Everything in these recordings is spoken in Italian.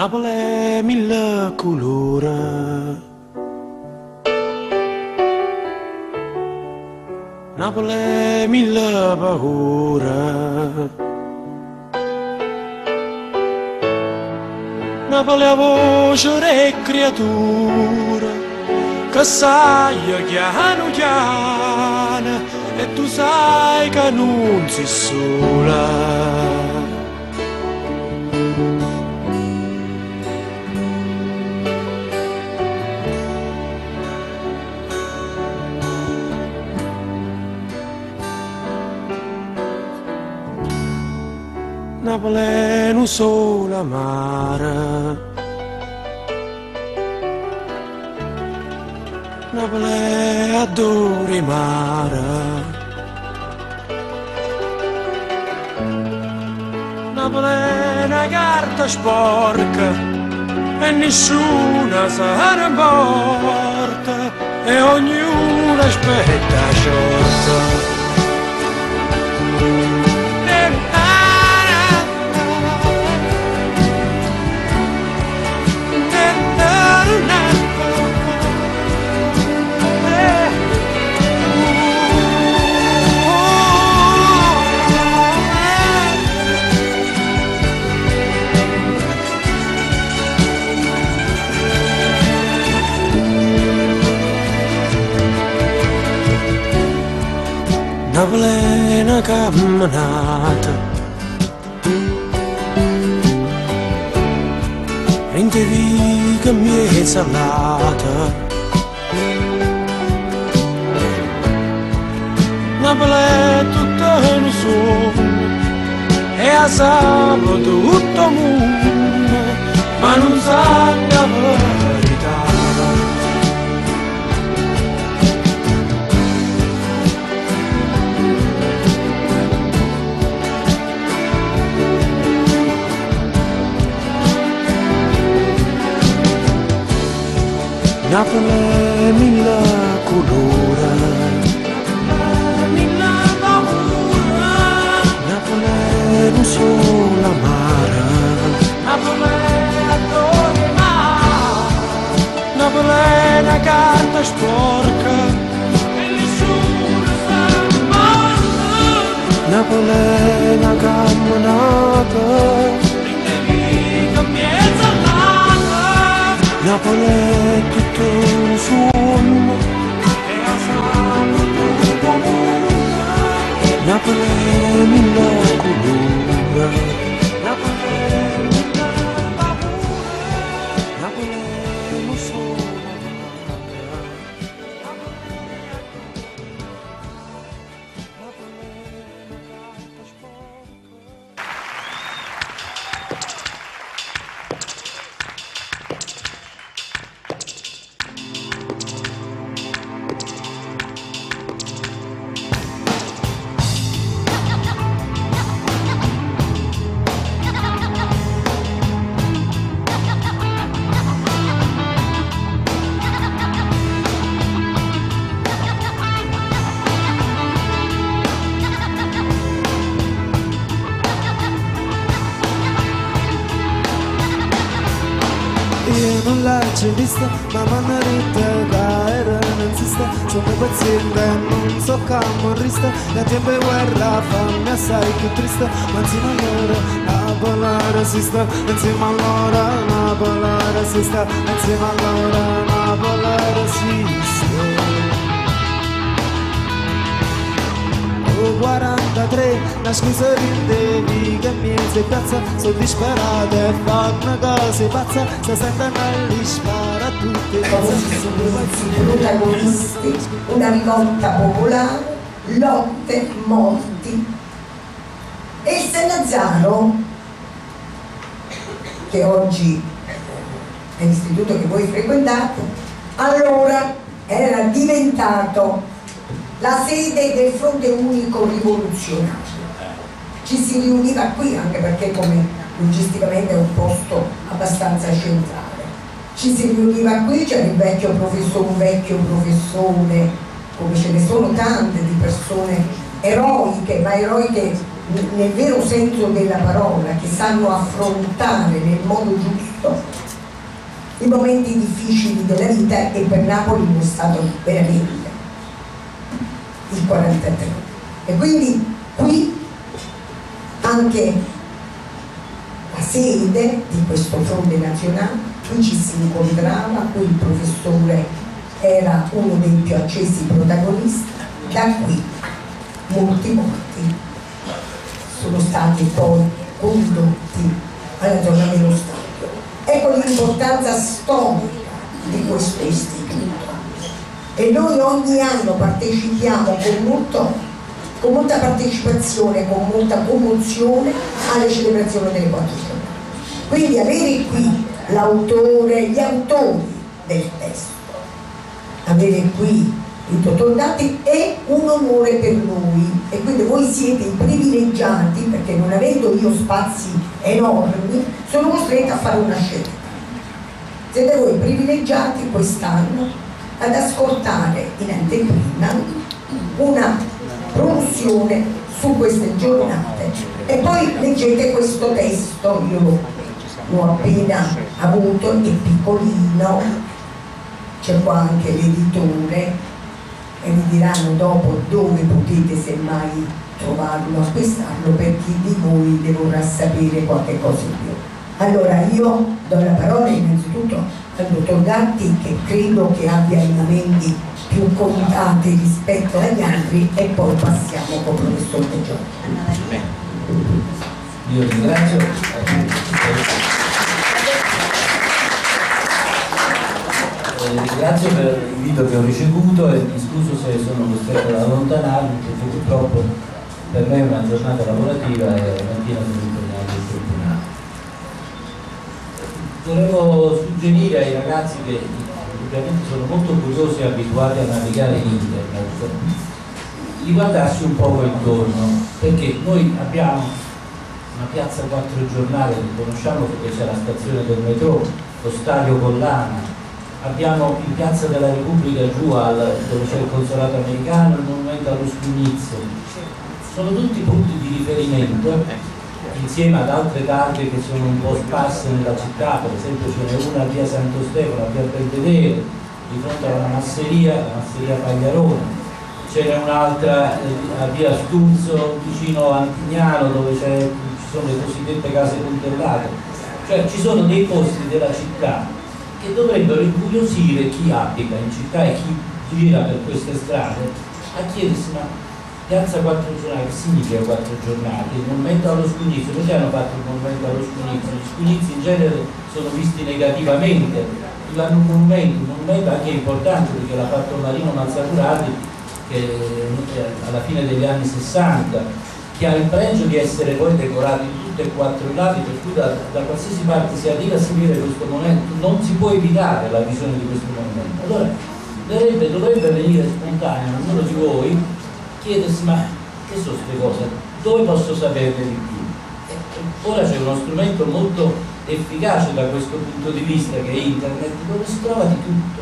Napoli è mille colori, Napoli è mille paure, Napoli è voce e creatura che sai chiano chiano e tu sai che non sei sola. Napoli è un sole amare, Napoli è adore mare, Napoli è una carta sporca e nessuna se ne importa e ognuno aspetta sciorta. Napoli è una camminata, rende viga mia salata. Napoli è tutto un sogno, e a sabato tutto il mondo, ma non sa la verità. Napoli è mille colori, mille paure, Napoli è un sole amare, Napoli è adore mare, Napoli è una carta sporca e nessuno sa mai. Napoli è una camminata, Napoli è tutto un sogno e a sabato tutto il mondo. Napoli è mille colori, Napoli è mille paure, Napoli è un sole amare, Napoli è una carta sporca. Io non l'ho vista, ma mi hanno detto che era nazista. Sono paziente e non so camorrista, la tempo è guerra, fammi assai più triste. Ma insieme a loro Napoli resiste, insieme a loro Napoli resiste, insieme a loro Napoli resiste. 43, la scusa rindevi che mi sei pazza, sono disperata e fanno cose pazze, se sentono li spara a tutti. Protagonisti, una rivolta popolare, lotte, morti. E il Sannazzaro, che oggi è l'istituto che voi frequentate, allora era diventato la sede del Fronte Unico Rivoluzionario. Ci si riuniva qui anche perché come logisticamente è un posto abbastanza centrale. Ci si riuniva qui, c'era un vecchio professore, come ce ne sono tante di persone eroiche, ma eroiche nel vero senso della parola, che sanno affrontare nel modo giusto i momenti difficili della vita, e per Napoli non è stato veramente il 43. E quindi qui anche la sede di questo fronte nazionale, qui ci si incontrava, qui il professore era uno dei più accesi protagonisti. Da qui molti morti sono stati poi condotti alla zona dello stadio. Ecco l'importanza storica di questo istituto, e noi ogni anno partecipiamo con molta partecipazione, con molta commozione alle celebrazioni delle 4 giornate. Quindi avere qui l'autore, gli autori del testo, avere qui il dottor Gatti è un onore per noi, e quindi voi siete i privilegiati, perché non avendo io spazi enormi sono costretta a fare una scelta. Siete voi privilegiati quest'anno ad ascoltare in anteprima una produzione su queste giornate, e poi leggete questo testo. Io l'ho appena avuto, è piccolino, c'è qua anche l'editore, e vi diranno dopo dove potete semmai trovarlo, acquistarlo, per chi di voi ne vorrà sapere qualche cosa in più. Allora io do la parola innanzitutto al dottor Gatti, che credo che abbia i momenti più contati rispetto agli altri, e poi passiamo con il professor De Giorgi. Io ringrazio. Ringrazio per l'invito che ho ricevuto, e mi scuso se sono costretto ad allontanarmi, perché purtroppo per me è una giornata lavorativa e la mattina sono impegnato in tribunale. Volevo suggerire ai ragazzi, che ovviamente sono molto curiosi e abituati a navigare in internet, di guardarsi un poco intorno, perché noi abbiamo una piazza 4 giornate che conosciamo perché c'è la stazione del metro, lo stadio Collana, abbiamo in Piazza della Repubblica giù dove c'è il consolato americano, il monumento allo Scugnizzo. Sono tutti punti di riferimento, insieme ad altre targhe che sono un po' sparse nella città. Per esempio ce n'è una a via Santo Stefano, a via Belvedere, di fronte alla masseria, la masseria Pagliarone. Ce n'è un'altra a via Sturzo, vicino a Antignano, dove ci sono le cosiddette case puntellate. Cioè ci sono dei posti della città che dovrebbero incuriosire chi abita in città e chi gira per queste strade, a chiedersi: ma piazza 4 giornate, che significa 4 giornate? Il monumento allo Scugnizzo, perché hanno fatto il monumento allo Scugnizzo? Gli Scugnizi in genere sono visti negativamente, un monumento anche importante, perché l'ha fatto Marino Mazzagurati, che alla fine degli anni 60, che ha il pregio di essere poi decorato in tutti e 4 i lati, per cui da qualsiasi parte si arriva a seguire questo monumento non si può evitare la visione di questo monumento. Allora dovrebbe venire spontaneo ognuno di voi chiedersi: ma che sono queste cose? Dove posso saperne di più? Ora c'è uno strumento molto efficace da questo punto di vista, che è internet, dove si trova di tutto,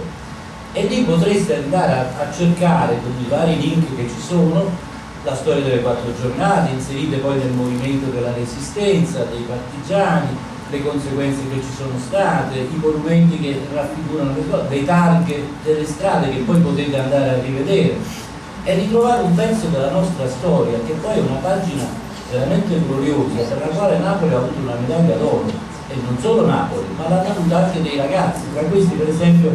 e lì potreste andare a cercare con i vari link che ci sono la storia delle 4 giornate, inserite poi nel movimento della resistenza, dei partigiani, le conseguenze che ci sono state, i monumenti che raffigurano le cose, le targhe delle strade che poi potete andare a rivedere, e ritrovare un pezzo della nostra storia, che poi è una pagina veramente gloriosa, per la quale Napoli ha avuto una medaglia d'oro, e non solo Napoli, ma l'hanno avuto anche dei ragazzi, tra questi per esempio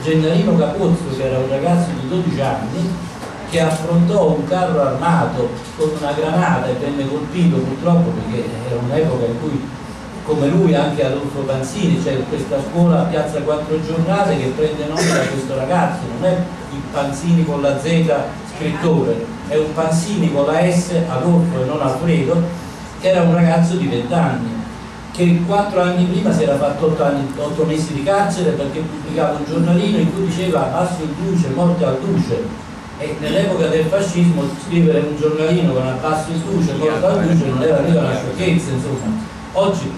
Gennarino Capozzo, che era un ragazzo di 12 anni, che affrontò un carro armato con una granata e venne colpito, purtroppo, perché era un'epoca in cui, come lui, anche Adolfo Panzini, c'è questa scuola Piazza 4 Giornate che prende nome da questo ragazzo. Non è il Panzini con la Z scrittore, è un Panzini con la S, Adolfo e non Alfredo, che era un ragazzo di 20 anni, che 4 anni prima si era fatto 8 mesi di carcere perché pubblicava un giornalino in cui diceva: "Abbasso il duce, morte al duce". E nell'epoca del fascismo scrivere un giornalino con "abbasso il duce, morte al duce" non era mica una sciocchezza, insomma. Oggi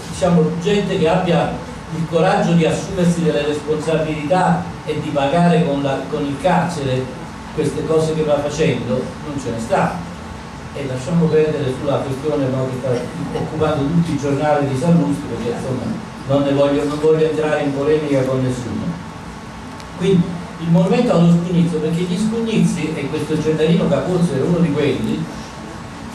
diciamo gente che abbia il coraggio di assumersi delle responsabilità e di pagare con il carcere queste cose che va facendo, non ce ne sta. e lasciamo perdere sulla questione, no, che sta occupando tutti i giornali di Sallusti, perché insomma non voglio entrare in polemica con nessuno. Quindi il movimento allo Scugnizzo, perché gli Scugnizi, e questo Gennarino Capozzo era uno di quelli,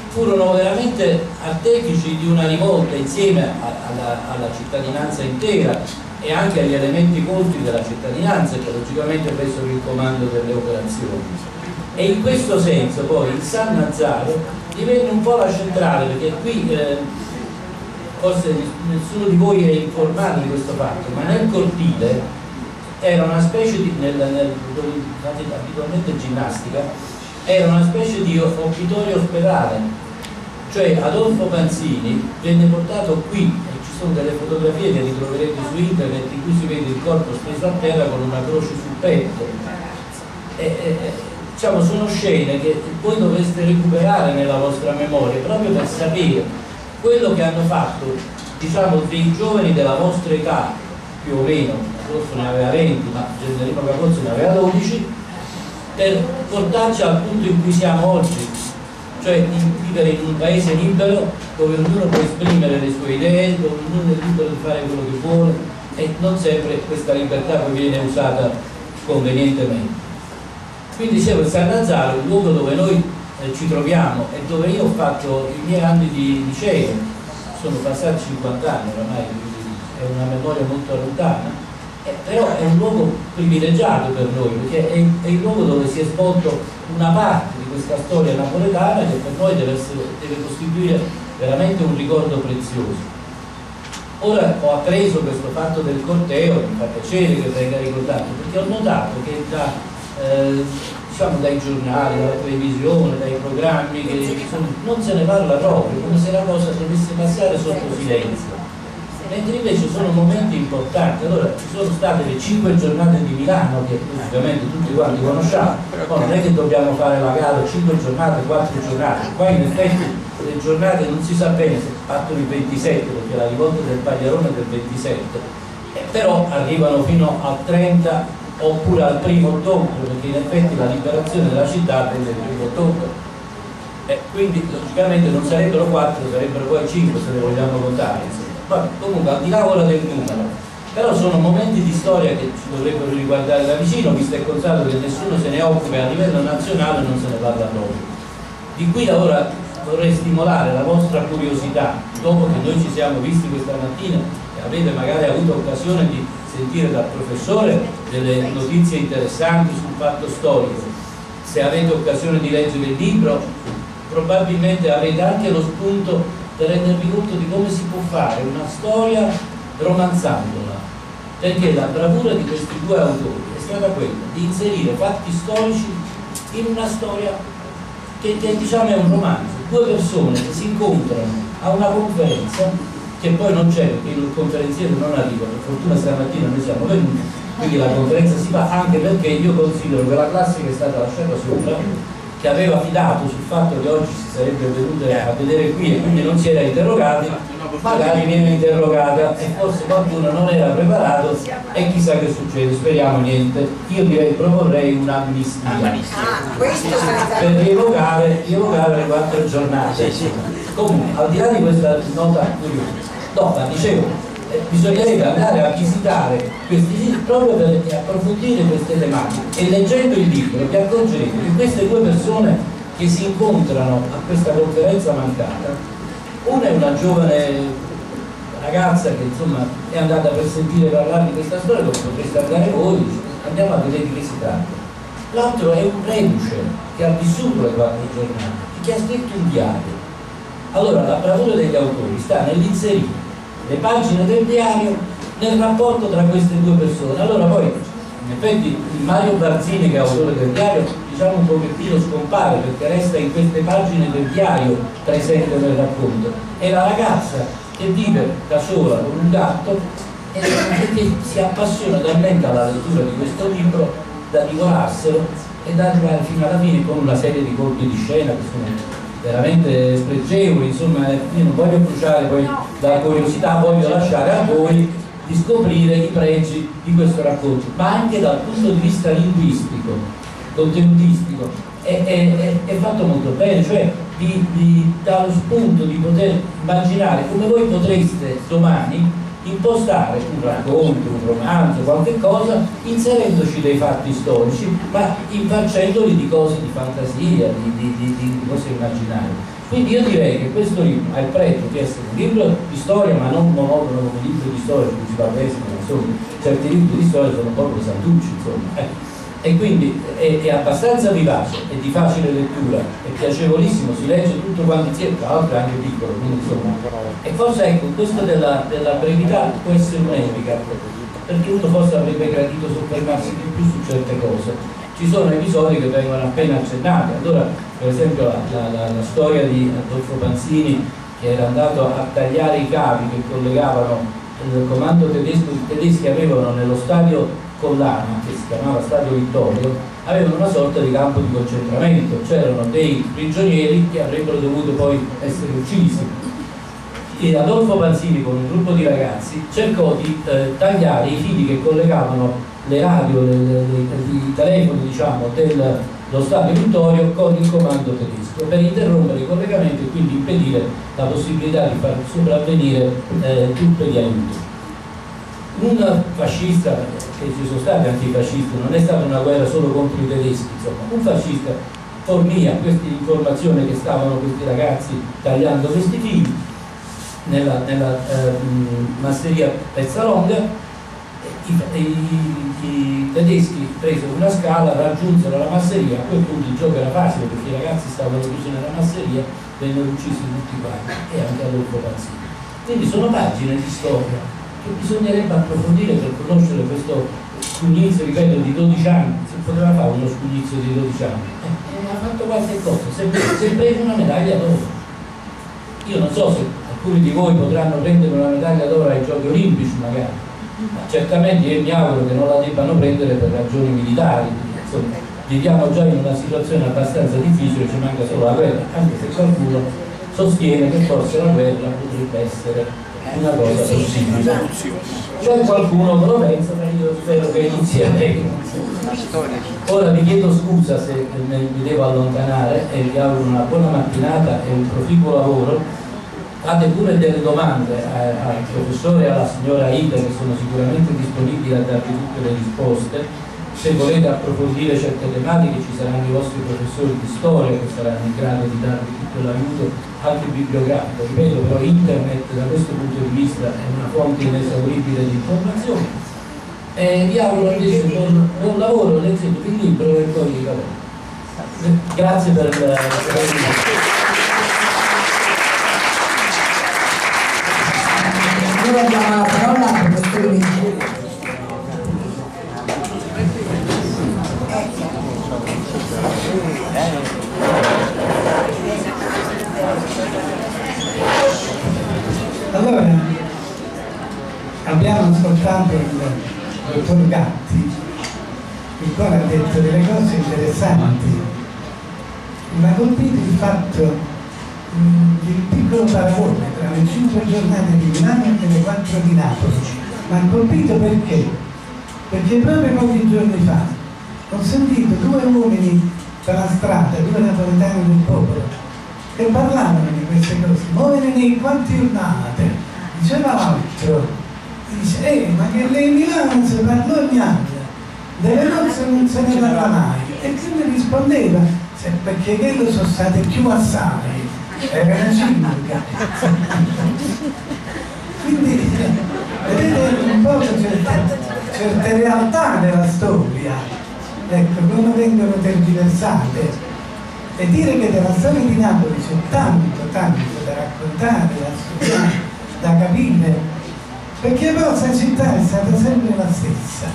furono veramente artefici di una rivolta insieme alla cittadinanza intera e anche agli elementi colti della cittadinanza, che logicamente presero il comando delle operazioni. E in questo senso poi il San Nazzaro divenne un po' la centrale, perché qui forse nessuno di voi è informato di questo fatto, ma nel cortile era una specie di, dove fate abitualmente ginnastica, era una specie di obitorio ospedale, cioè Adolfo Panzini venne portato qui, e ci sono delle fotografie che ritroverete su internet in cui si vede il corpo steso a terra con una croce sul petto. Diciamo, sono scene che voi dovreste recuperare nella vostra memoria proprio per sapere quello che hanno fatto, diciamo, dei giovani della vostra età, più o meno. Rosso ne aveva 20, ma Gennarino Capozzo ne aveva 12, per portarci al punto in cui siamo oggi, cioè di vivere in un paese libero dove ognuno può esprimere le sue idee, dove ognuno è libero di fare quello che vuole, e non sempre questa libertà poi viene usata convenientemente. Quindi dicevo, il San Nazzaro è un luogo dove noi ci troviamo e dove io ho fatto i miei anni di liceo, sono passati 50 anni oramai, quindi è una memoria molto lontana, però è un luogo privilegiato per noi, perché è il luogo dove si è svolto una parte di questa storia napoletana che per noi deve costituire veramente un ricordo prezioso. Ora ho appreso questo fatto del corteo, mi fa piacere che venga ricordato, perché ho notato che diciamo dai giornali, dalla televisione, dai programmi non se ne parla proprio, come se la cosa dovesse passare sotto silenzio, mentre invece sono momenti importanti. Allora ci sono state le 5 giornate di Milano, che ovviamente tutti quanti conosciamo, ma non è che dobbiamo fare la gara 5 giornate, 4 giornate, qua in effetti le giornate non si sa bene se partono il 27, perché la rivolta del Pagliarone è del 27, però arrivano fino al 30 oppure al 1° ottobre, perché in effetti la liberazione della città avvenne il 1° ottobre, quindi logicamente non sarebbero 4, sarebbero poi 5 se le vogliamo contare. Vabbè, comunque al di là ora del numero, però sono momenti di storia che ci dovrebbero riguardare da vicino, visto e considerato che nessuno se ne occupa a livello nazionale, non se ne parla proprio. Di qui da ora vorrei stimolare la vostra curiosità, dopo che noi ci siamo visti questa mattina e avete magari avuto occasione di sentire dal professore delle notizie interessanti sul fatto storico. Se avete occasione di leggere il libro, probabilmente avrete anche lo spunto per rendervi conto di come si può fare una storia romanzandola, perché la bravura di questi due autori è stata quella di inserire fatti storici in una storia che diciamo è un romanzo, due persone che si incontrano a una conferenza, che poi non c'è perché il conferenziere non arriva, per fortuna stamattina noi siamo venuti, quindi la conferenza si fa, anche perché io considero che la classe che è stata lasciata sopra, che aveva fidato sul fatto che oggi si sarebbe venuta a vedere qui e quindi non si era interrogati, magari viene interrogata e forse qualcuno non era preparato e chissà che succede, speriamo niente. Io direi, proporrei un'amnistia per rievocare le 4 giornate. Comunque, al di là di questa nota curiosa, dicevo, bisognerebbe andare a visitare questi siti proprio per approfondire queste tematiche, e leggendo il libro vi accorgerete che queste due persone che si incontrano a questa conferenza mancata, una è una giovane ragazza che insomma è andata per sentire parlare di questa storia, dove potreste andare voi, andiamo a vedere di che si tratta. L'altro è un reduce che ha vissuto le 4 giornate e che ha scritto un diario. Allora la bravura degli autori sta nell'inserire le pagine del diario nel rapporto tra queste due persone. Allora poi in effetti il Mario Barzini, che è autore del diario, diciamo un pochettino scompare, perché resta in queste pagine del diario presente nel racconto, è la ragazza che vive da sola con un gatto e che si appassiona talmente alla lettura di questo libro da divorarselo e da arrivare fino alla fine con una serie di colpi di scena che sono veramente spregevoli. Insomma, io non voglio bruciare poi la curiosità, voglio lasciare a voi di scoprire i pregi di questo racconto, ma anche dal punto di vista linguistico, contenutistico è fatto molto bene, cioè dà lo spunto di poter immaginare come voi potreste domani impostare un racconto, un romanzo, qualche cosa, inserendoci dei fatti storici, ma infarcendoli di cose di fantasia, di cose immaginarie. Quindi io direi che questo libro ha il pregio di essere un libro di storia, ma non monotono come un libro di storia su cui si va a pesca, insomma, certi libri di storia sono proprio santucci, insomma. E quindi è abbastanza vivace, è di facile lettura, è piacevolissimo, si legge tutto quanto insieme, tra l'altro è anche piccolo, quindi insomma. E forse ecco, questo della brevità può essere un handicap, perché uno forse avrebbe gradito soffermarsi di più su certe cose. Ci sono episodi che vengono appena accennati, allora per esempio la storia di Adolfo Panzini, che era andato a tagliare i cavi che collegavano il comando tedesco. I tedeschi avevano nello stadio Collana, che si chiamava Stadio Vittorio, avevano una sorta di campo di concentramento, c'erano dei prigionieri che avrebbero dovuto poi essere uccisi, e Adolfo Panzini con un gruppo di ragazzi cercò di tagliare i fili che collegavano le radio, i telefoni, diciamo, dello Stadio Vittorio con il comando tedesco, per interrompere i collegamenti e quindi impedire la possibilità di far sopravvenire truppe di aiuto. Un fascista, che ci sono stati antifascisti, non è stata una guerra solo contro i tedeschi, insomma, un fascista fornì a questa informazione che stavano questi ragazzi tagliando questi fili nella masseria Pezzalonga. I tedeschi presero una scala, raggiunsero la masseria, a quel punto il gioco era facile perché i ragazzi stavano chiusi nella masseria, vennero uccisi tutti quanti, e anche Adolfo Panzini. Quindi sono pagine di storia che bisognerebbe approfondire per conoscere questo scugnizio, ripeto, di 12 anni. Si poteva fare uno scugnizio di 12 anni, ha fatto qualche cosa, si è preso una medaglia d'oro. Io non so se alcuni di voi potranno prendere una medaglia d'oro ai Giochi Olimpici magari, ma certamente io mi auguro che non la debbano prendere per ragioni militari. Insomma, viviamo già in una situazione abbastanza difficile, ci manca solo la guerra, anche se qualcuno sostiene che forse la guerra potrebbe essere una cosa possibile. C'è qualcuno che lo pensa, ma io spero che inizi a lei. Ora vi chiedo scusa se mi devo allontanare e vi auguro una buona mattinata e un proficuo lavoro. Fate pure delle domande al professore e alla signora Ida, che sono sicuramente disponibili a darvi tutte le risposte. Se volete approfondire certe tematiche ci saranno i vostri professori di storia che saranno in grado di darvi tutto l'aiuto anche bibliografico. Ripeto, però internet da questo punto di vista è una fonte inesauribile di informazioni. Vi auguro invece buon lavoro, leggete il libro e poi vabbè. Grazie per la Ora diamo la parola al professore Vigili. Allora, abbiamo ascoltato il dottor Gatti, il quale ha detto delle cose interessanti. Mi ha colpito il fatto il piccolo paragone tra le 5 giornate di Milano e le 4 di Napoli. Mi ha colpito perché? Perché proprio pochi giorni fa ho sentito 2 uomini per la strada, 2 napoletani del popolo, che parlavano di queste cose. Muovere nei 4 giornate, diceva l'altro, dice, ma che lei Milano si parlò ogni anno, delle nozze non se ne parla mai. E quindi rispondeva, perché quello sono state più assai. Era una cinque. Quindi vedete un po' certe realtà della storia, ecco, come vengono tergiversate, e dire che della storia di Napoli c'è tanto da raccontare, da studiare, da capire, perché poi questa città è stata sempre la stessa.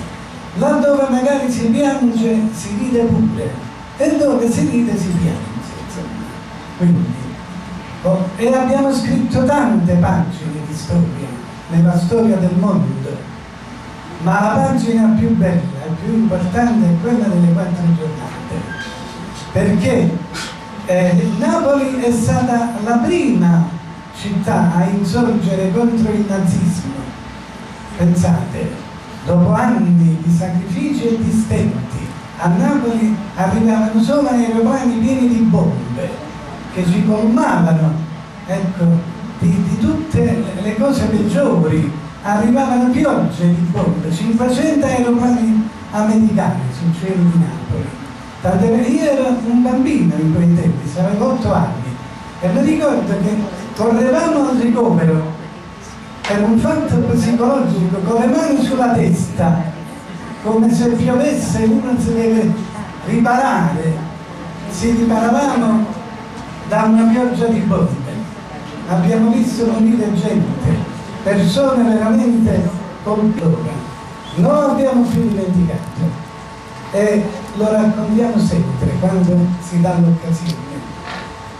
Laddove magari si piange si ride pure, e dove si ride si piange. Quindi e abbiamo scritto tante pagine di storia nella storia del mondo, ma la pagina più bella, più importante è quella delle 4 giornate, perché Napoli è stata la prima città a insorgere contro il nazismo. Pensate, dopo anni di sacrifici e di stenti, a Napoli arrivavano solo aeroplani pieni di bombe che ci colmavano, ecco, di tutte le cose peggiori. Arrivavano piogge di bombe, 500 aeroplani americani sul cielo di Napoli. Tant'è, io ero un bambino in quei tempi, avevo 8 anni, e mi ricordo che correvamo al ricovero per un fatto psicologico, con le mani sulla testa, come se piovesse, uno si deve riparare. Ci riparavamo da una pioggia di bombe. Abbiamo visto morire gente, persone veramente colpevoli. Non abbiamo più dimenticato e lo raccontiamo sempre quando si dà l'occasione.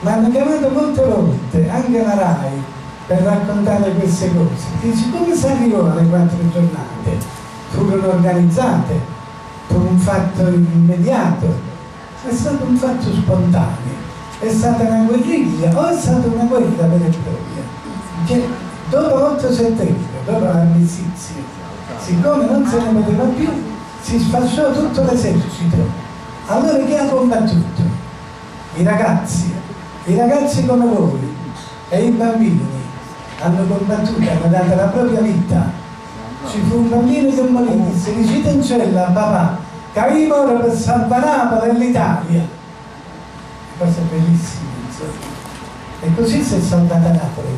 Ma hanno chiamato molte volte anche la RAI per raccontare queste cose. Dici, come si arrivò alle 4 giornate? Furono organizzate per un fatto immediato, è stato un fatto spontaneo, è stata una guerriglia o è stata una guerra vera e propria? Che dopo l'8 settembre, dopo l'armistizio, siccome non se ne poteva più, si sfasciò tutto l'esercito. Allora chi ha combattuto? I ragazzi come voi e i bambini hanno combattuto, hanno dato la propria vita. Ci fu un bambino che morì, disse: dicite in cella a papà che io moro per salvare Napoli e l'Italia. Cosa bellissima, insomma. E così si è salvata Napoli,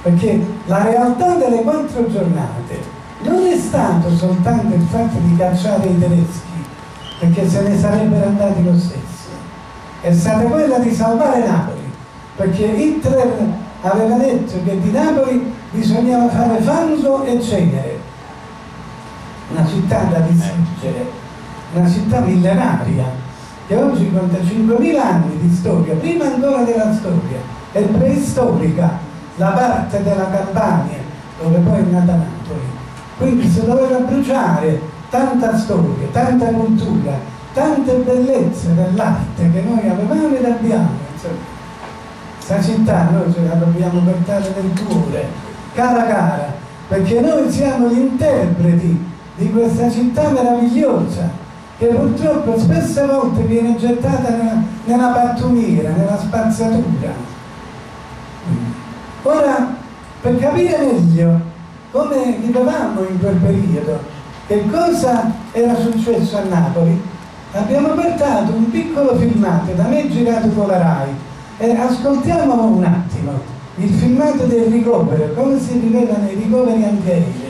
perché la realtà delle 4 giornate non è stato soltanto il fatto di cacciare i tedeschi, perché se ne sarebbero andati lo stesso, è stata quella di salvare Napoli, perché Hitler aveva detto che di Napoli bisognava fare fango e cenere, una città da distruggere, una città millenaria che oggi conta 5.000 anni di storia, prima ancora della storia, è preistorica la parte della Campania dove poi è nata Napoli. Quindi si doveva bruciare tanta storia, tanta cultura, tante bellezze dell'arte che noi avevamo ed abbiamo. Questa città noi ce la dobbiamo portare nel cuore, cara, perché noi siamo gli interpreti di questa città meravigliosa che purtroppo spesse volte viene gettata nella pattumiera, nella spazzatura. Ora, per capire meglio come vivevamo in quel periodo, che cosa era successo a Napoli, abbiamo portato un piccolo filmato da me girato con la RAI e ascoltiamolo un attimo, il filmato del ricovero, come si viveva nei ricoveri antiaerei.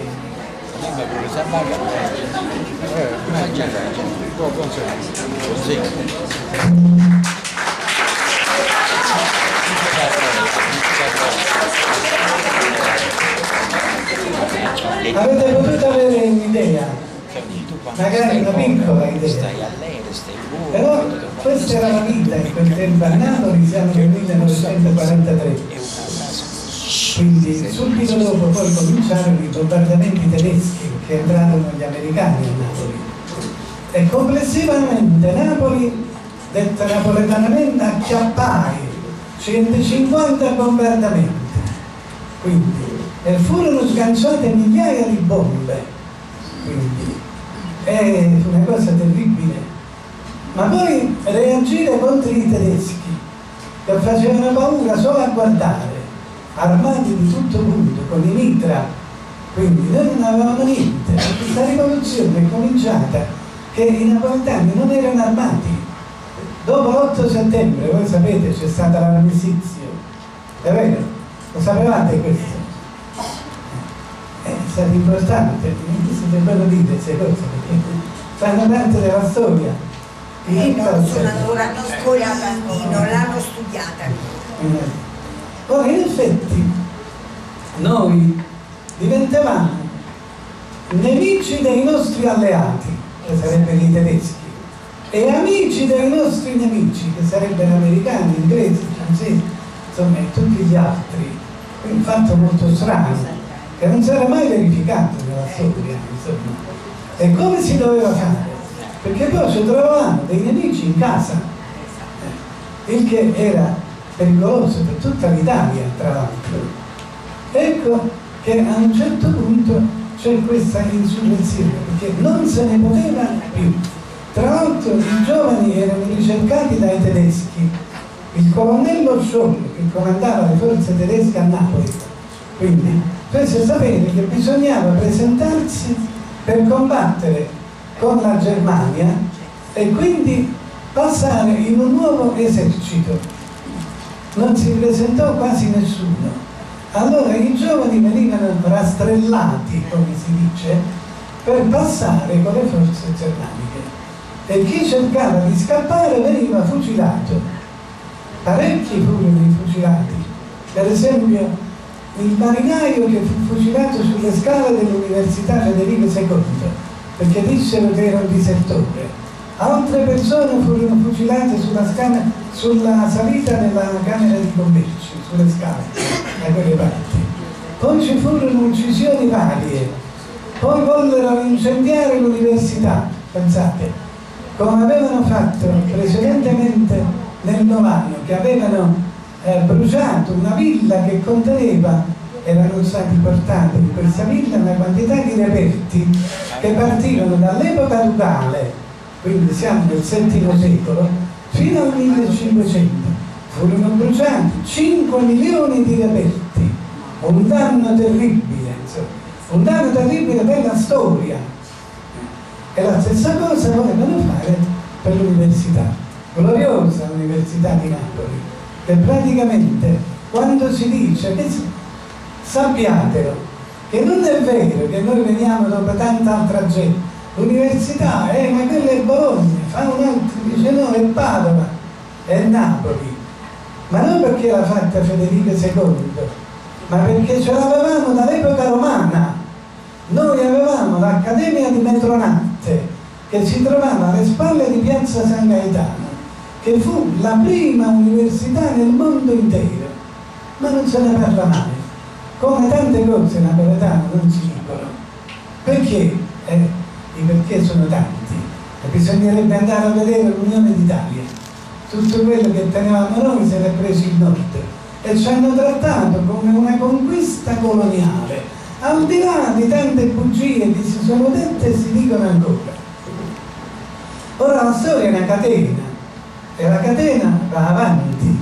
Avete potuto avere un'idea, magari una piccola idea, però questa era la vita in quel tempo a Napoli. Siamo nel 1943, quindi subito dopo poi cominciarono i bombardamenti tedeschi che entrarono gli americani a Napoli e complessivamente Napoli, detta napoletanamente, acchiappai 150 bombardamenti, quindi, e furono sganciate migliaia di bombe, quindi è una cosa terribile. Ma poi reagire contro i tedeschi che facevano paura solo a guardare, armati di tutto punto, con i mitra, quindi noi non avevamo niente. Questa rivoluzione è cominciata che i napoletani non erano armati. Dopo l'8 settembre, voi sapete, c'è stata l'armistizio, è vero? Lo sapevate questo? È stato importante, si devono dire queste cose, perché fanno parte della storia. Non sono ancora studiata, non l'hanno studiata. Ora, in effetti, noi diventavamo nemici dei nostri alleati, che sarebbero i tedeschi, e amici dei nostri nemici, che sarebbero americani, inglesi, francesi, insomma, e tutti gli altri. Un fatto molto strano, che non si era mai verificato nella storia, insomma. E come si doveva fare? Perché poi ci trovavamo dei nemici in casa, il che era pericoloso per tutta l'Italia, tra l'altro. Ecco che a un certo punto c'è questa insurrezione, perché non se ne poteva più. Tra l'altro i giovani erano ricercati dai tedeschi, il colonnello Scholl, che comandava le forze tedesche a Napoli, quindi fece sapere che bisognava presentarsi per combattere con la Germania e quindi passare in un nuovo esercito. Non si presentò quasi nessuno. Allora i giovani venivano rastrellati, come si dice, per passare con le forze germaniche, e chi cercava di scappare veniva fucilato. Parecchi furono i fucilati, per esempio il marinaio che fu fucilato sulle scale dell'Università Federico II perché dissero che era un disertore. Altre persone furono fucilate sulla salita della Camera di Commercio, sulle scale da quelle parti. Poi ci furono uccisioni varie, poi vollero incendiare l'università, pensate, come avevano fatto precedentemente nel Novano, che avevano bruciato una villa che conteneva, erano stati portati in questa villa una quantità di reperti che partivano dall'epoca ducale, quindi siamo nel VII secolo, fino al 1500. Furono bruciati 5 milioni di reperti, un danno terribile, insomma, un danno terribile per la storia. E la stessa cosa volevano fare per l'università, gloriosa Università di Napoli, che praticamente quando si dice che sappiatelo, che non è vero che noi veniamo dopo tanta altra gente, l'università, ma quella è Bologna, fa un altro, dice no, è Padova, è Napoli, ma non perché l'ha fatta Federico II, ma perché ce l'avevamo dall'epoca romana. Noi avevamo l'Accademia di Metronate, che si trovava alle spalle di Piazza San Gaetano, che fu la prima università nel mondo intero, ma non se ne parla mai. Come tante cose napoletane non si dicono. Perché? I perché sono tanti. E bisognerebbe andare a vedere l'Unione d'Italia. Tutto quello che tenevamo noi se l'è preso il nord e ci hanno trattato come una conquista coloniale, al di là di tante bugie che si sono dette e si dicono ancora. Ora la storia è una catena e la catena va avanti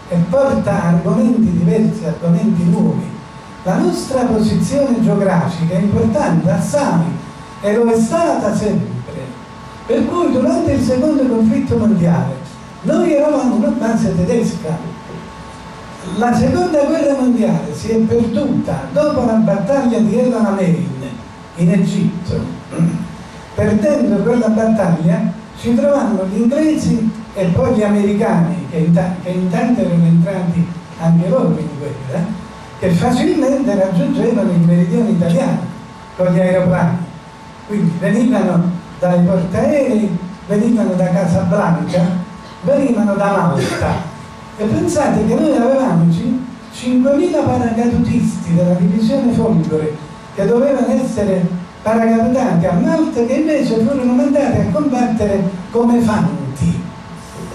e porta argomenti diversi, argomenti nuovi. La nostra posizione geografica è importante assai e lo è stata sempre, per cui durante il secondo conflitto mondiale noi eravamo una base tedesca. La seconda guerra mondiale si è perduta dopo la battaglia di El Alamein in Egitto. Perdendo quella battaglia ci trovavano gli inglesi e poi gli americani, che intanto erano entrati anche loro in guerra, che facilmente raggiungevano il meridione italiano con gli aeroplani. Quindi venivano dai portaerei, venivano da Casablanca, venivano da Malta. E pensate che noi avevamo 5.000 paracadutisti della divisione Folgore che dovevano essere paracadutati a Malta, che invece furono mandati a combattere come fanti.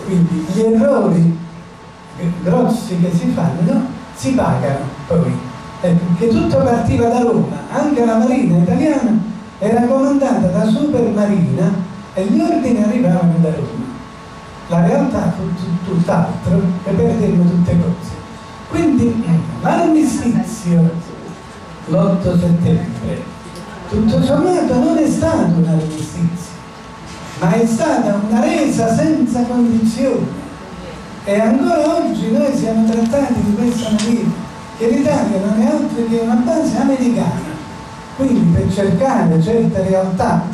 Quindi gli errori grossi che si fanno si pagano poi. Che tutto partiva da Roma, anche la marina italiana era comandata da Supermarina e gli ordini arrivavano da Roma. La realtà fu tutt'altro e perdemmo tutte cose. Quindi l'armistizio l'8 settembre tutto sommato non è stato un armistizio, ma è stata una resa senza condizioni, e ancora oggi noi siamo trattati in questa maniera, che l'Italia non è altro che una base americana. Quindi per cercare certe realtà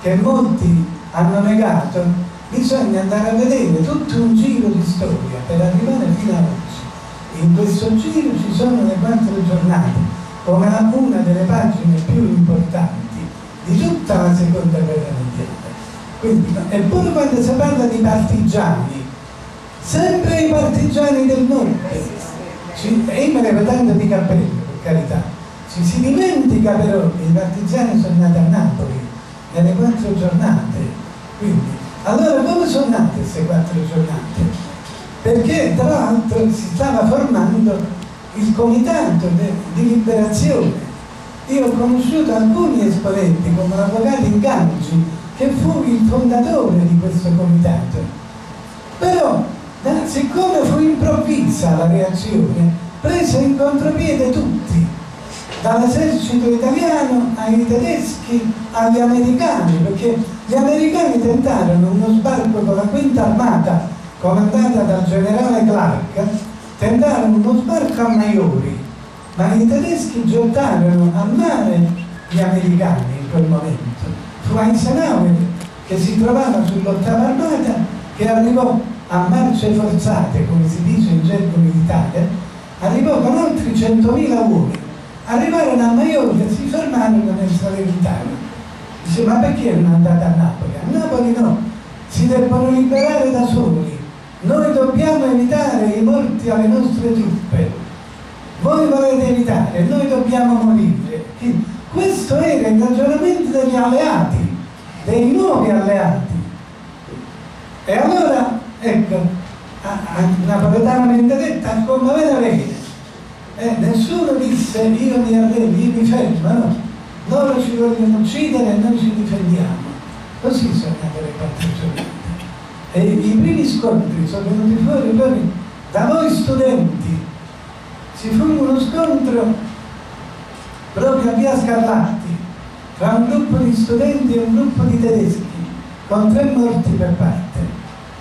che molti hanno negato bisogna andare a vedere tutto un giro di storia per arrivare fino ad oggi. In questo giro ci sono le 4 giornate come una delle pagine più importanti di tutta la seconda guerra mondiale. Quindi, eppure quando si parla di partigiani, sempre i partigiani del nord, e io me ne tanto di cappello, per carità, ci si dimentica però che i partigiani sono nati a Napoli nelle 4 giornate. Quindi, allora come sono nate queste 4 giornate? Perché tra l'altro si stava formando il comitato di liberazione. Io ho conosciuto alcuni esponenti come l'avvocato Inganci, che fu il fondatore di questo comitato, però siccome fu improvvisa la reazione, prese in contropiede tutti, dall'esercito italiano ai tedeschi agli americani, perché gli americani tentarono uno sbarco con la quinta armata comandata dal generale Clark, tentarono uno sbarco a Maiori, ma i tedeschi gettarono a mare gli americani in quel momento. Fu Eisenhower, che si trovava sull'ottava armata, che arrivò a marce forzate, come si dice in gergo militare, arrivò con altri 100.000 uomini. Arrivarono a Maiorca e si fermarono nel Salernitano. Dice: ma perché non andate a Napoli? A Napoli no, si debbono liberare da soli. Noi dobbiamo evitare i morti alle nostre truppe. Voi volete evitare, noi dobbiamo morire. Questo era il ragionamento degli alleati, dei nuovi alleati. E allora, ecco, napoletanamente detta, come bene, nessuno disse io mi arredo, io mi fermo, no. Loro ci vogliono uccidere e noi ci difendiamo. Così sono nate le 4 giornate. E i primi scontri sono venuti fuori proprio da voi studenti. Ci fu uno scontro proprio a Via Scarlatti tra un gruppo di studenti e un gruppo di tedeschi, con 3 morti per parte.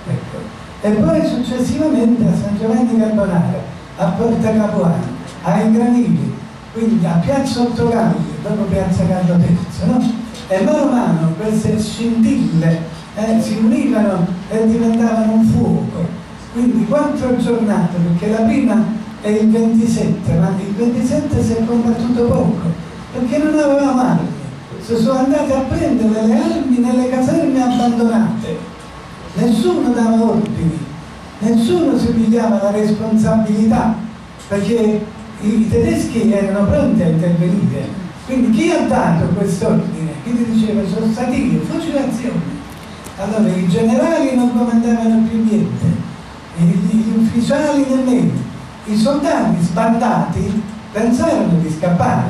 Ecco. E poi successivamente a San Giovanni Carbonara, a Porta Capuano, ai Granili, quindi a Piazza Ottogalli, dopo Piazza Carlo III, no? E mano a mano queste scintille si univano e diventavano un fuoco. Quindi 4 giornate, perché la prima è il 27, ma il 27 si è combattuto poco, perché non avevamo armi. Si sono andati a prendere le armi nelle caserme abbandonate. Nessuno dava ordini, nessuno si pigliava la responsabilità, perché i tedeschi erano pronti a intervenire. Quindi chi ha dato quest'ordine? Chi ti diceva sono stati io, fucilazione. Allora i generali non comandavano più niente, gli ufficiali nemmeno, i soldati sbandati pensarono di scappare,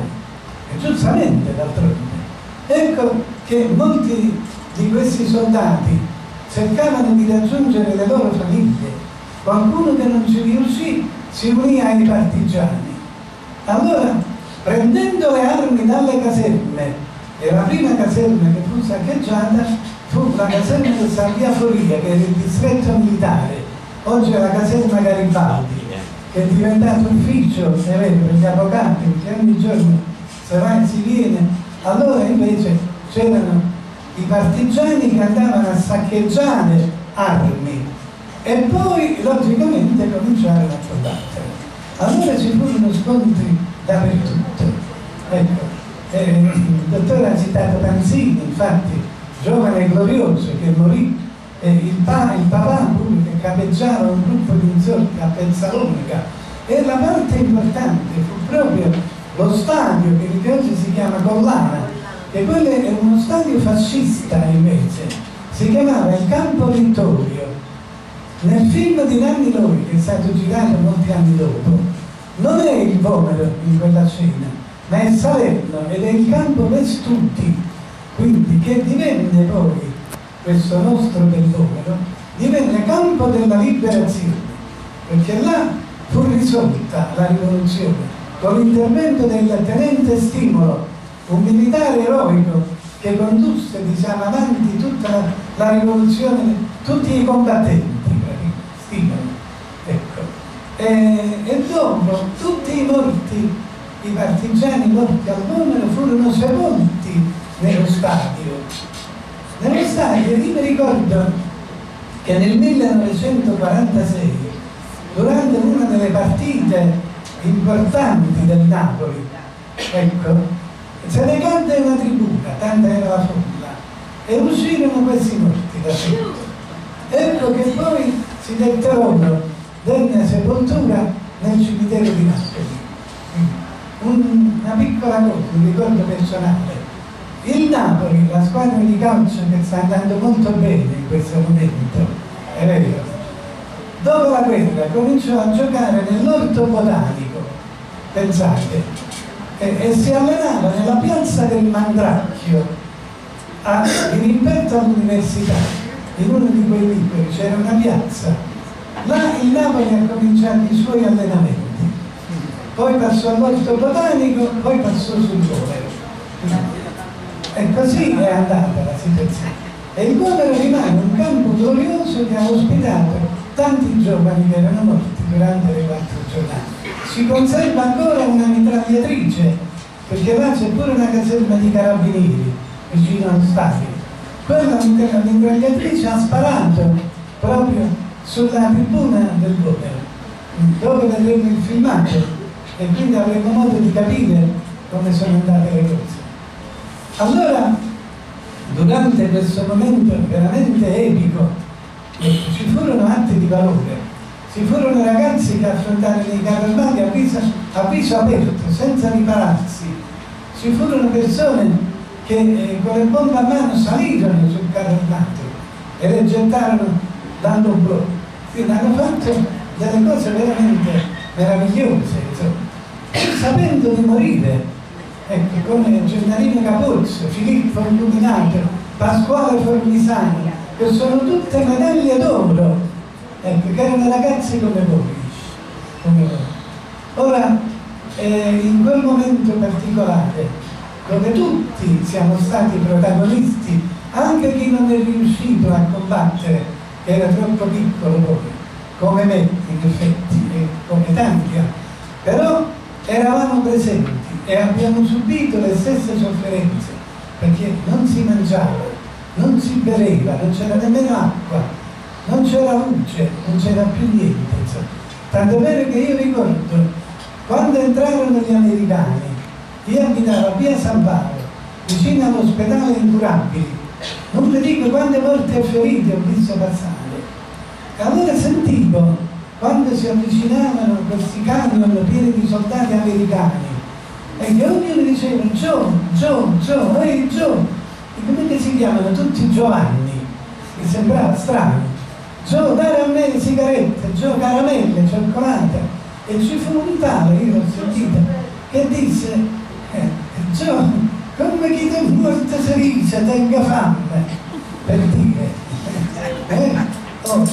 e giustamente d'altronde. Ecco che molti di questi soldati cercavano di raggiungere le loro famiglie, qualcuno che non ci riuscì si unì ai partigiani. Allora, prendendo le armi dalle caserme, e la prima caserma che fu saccheggiata fu la caserma di San Via Foria, che era il distretto militare, oggi è la caserma Garibaldi, che è diventato ufficio per gli avvocati, perché ogni giorno se va e si viene. Allora invece c'erano i partigiani che andavano a saccheggiare armi e poi logicamente cominciarono a combattere. Allora ci furono scontri dappertutto. Ecco, il dottore ha citato Panzini, infatti, giovane e glorioso, che morì, il papà pure che capeggiava un gruppo di insorti a Pensalonica, e la parte importante fu proprio lo stadio che oggi si chiama Collana, che quello è uno stadio fascista invece, si chiamava il Campo Vittorio. Nel film di Nanni Loi, che è stato girato molti anni dopo, non è il Vomero in quella scena, ma è Salerno ed è il Campo Vestuti, quindi che divenne poi, questo nostro del Vomero, divenne Campo della Liberazione, perché là fu risolta la rivoluzione con l'intervento del tenente Stimolo, un militare eroico che condusse, diciamo, avanti tutta la rivoluzione, tutti i combattenti, Stimolo, ecco. E dopo tutti i morti, i partigiani morti al Vomero, furono sepolti nello stadio. Nello stadio io mi ricordo che nel 1946, durante una delle partite importanti del Napoli, ecco, se ne cadde una tribuna, tanta era la folla, e uscirono questi morti da sotto. Ecco che poi si dettero denne sepoltura nel cimitero di Napoli. Una piccola cosa, un ricordo personale. Il Napoli, la squadra di calcio che sta andando molto bene in questo momento, è vero, dopo la guerra cominciò a giocare nell'Orto Botanico, pensate, e si allenava nella piazza del Mandracchio, in rimpetto all'università, in uno di quei libri c'era una piazza Là il Napoli ha cominciato i suoi allenamenti, poi passò all'Orto Botanico, poi passò sul Vomero. E così è andata la situazione. E il Vomero rimane un campo glorioso che ha ospitato tanti giovani che erano morti durante le 4 giornate. Si conserva ancora una mitragliatrice, perché là c'è pure una caserma di carabinieri vicino allo stadio. Quella mitragliatrice ha sparato proprio sulla tribuna del Vomero, dove vedremo il filmato e quindi avremo modo di capire come sono andate le cose. Allora, durante questo momento veramente epico, ci furono atti di valore, ci furono ragazzi che affrontarono i carri armati a viso aperto, senza ripararsi, ci furono persone che con le bombe a mano salirono sul carro armato e le gettarono dando un blocco. Quindi hanno fatto delle cose veramente meravigliose, insomma, sapendo di morire. Ecco, come Gennarino Capozzo, Filippo Illuminato, Pasquale Formisani, che sono tutte medaglie d'oro, ecco, che erano ragazzi come voi. Ora, in quel momento particolare, dove tutti siamo stati protagonisti, anche chi non è riuscito a combattere, che era troppo piccolo poi, come me in effetti, e come tanti altri, però eravamo presenti e abbiamo subito le stesse sofferenze, perché non si mangiava, non si beveva, non c'era nemmeno acqua, non c'era luce, non c'era più niente, insomma. Tanto è vero che io ricordo, quando entrarono gli americani, io abitavo a Via San Paolo, vicino all'ospedale Incurabili, non vi dico quante morti e feriti ho visto passare. E allora sentivo, quando si avvicinavano questi camion pieni di soldati americani, e che ognuno diceva Joe, ehi Joe, e come si chiamano tutti Giovanni? Mi sembrava strano. Joe, dare a me le sigarette, Joe, caramelle, cioccolata. E ci fu un tale, io l'ho sentita, che disse Joe, come chi ti morto cerise, tenga fame, per dire.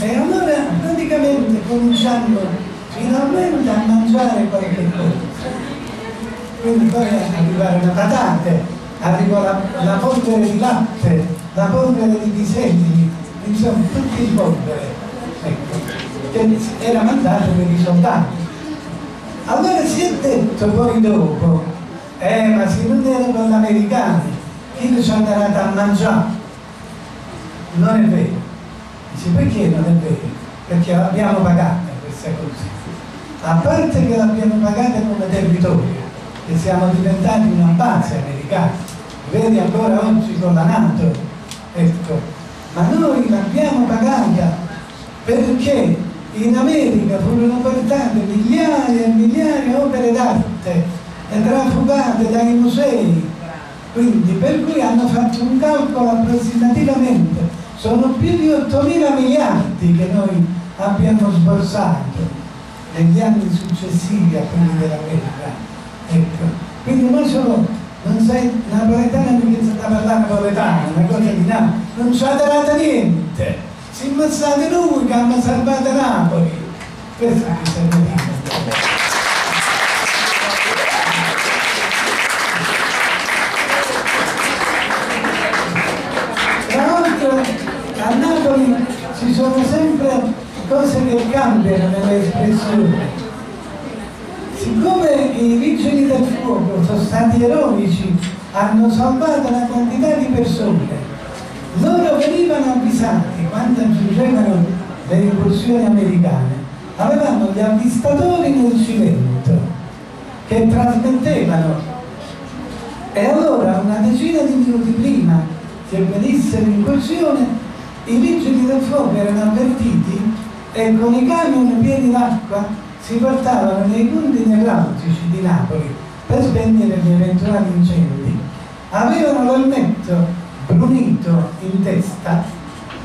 E allora praticamente cominciamo finalmente a mangiare qualche cosa. Quindi poi arrivarono le patate, arrivò la polvere di latte, la polvere di piselli, insomma tutti i polvere, ecco, che era mandato per i soldati. Allora si è detto poi dopo, ma se non erano gli americani, chi ci hanno dato a mangiare? Non è vero. Dice, perché non è vero? Perché l'abbiamo pagata questa cosa. A parte che l'abbiamo pagata come territorio, che siamo diventati una base americana, vedi ancora oggi con la NATO, ecco, ma noi l'abbiamo pagata perché in America furono portate migliaia e migliaia di opere d'arte e trafugate dai musei, quindi per cui hanno fatto un calcolo approssimativamente, sono più di 8.000 miliardi che noi abbiamo sborsato negli anni successivi a quelli della guerra. Ecco, quindi noi solo, non sei napoletano perché si sta parlando napoletano, una cosa di Napoli, non ci ha dato niente, siamo stati noi che hanno salvato Napoli, questo è che serve dire. Tra l'altro a Napoli ci sono sempre cose che cambiano nelle espressioni. Siccome i vigili del fuoco sono stati eroici, hanno salvato una quantità di persone, loro venivano avvisati quando giungevano le incursioni americane, avevamo gli avvistatori nel cimento che trasmettevano, e allora una decina di minuti prima che venisse l'incursione i vigili del fuoco erano avvertiti e con i camion pieni d'acqua si portavano nei punti nevralgici di Napoli per spegnere gli eventuali incendi. Avevano l'elmetto brunito in testa,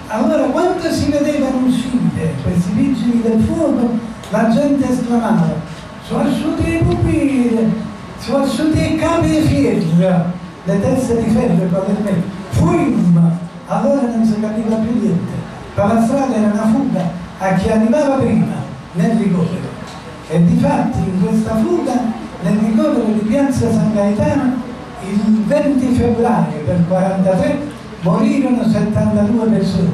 allora quando si vedevano uscire questi vigili del fuoco, la gente esclamava: sono asciutti i pupilli, sono asciutti i capi di ferro, le teste di ferro con l'elmetto, fuim! Allora non si capiva più niente, per la strada era una fuga a chi arrivava prima nel ricovero. E difatti in questa fuga nel ricovero di Piazza San Gaetano il 20 febbraio del 43 morirono 72 persone,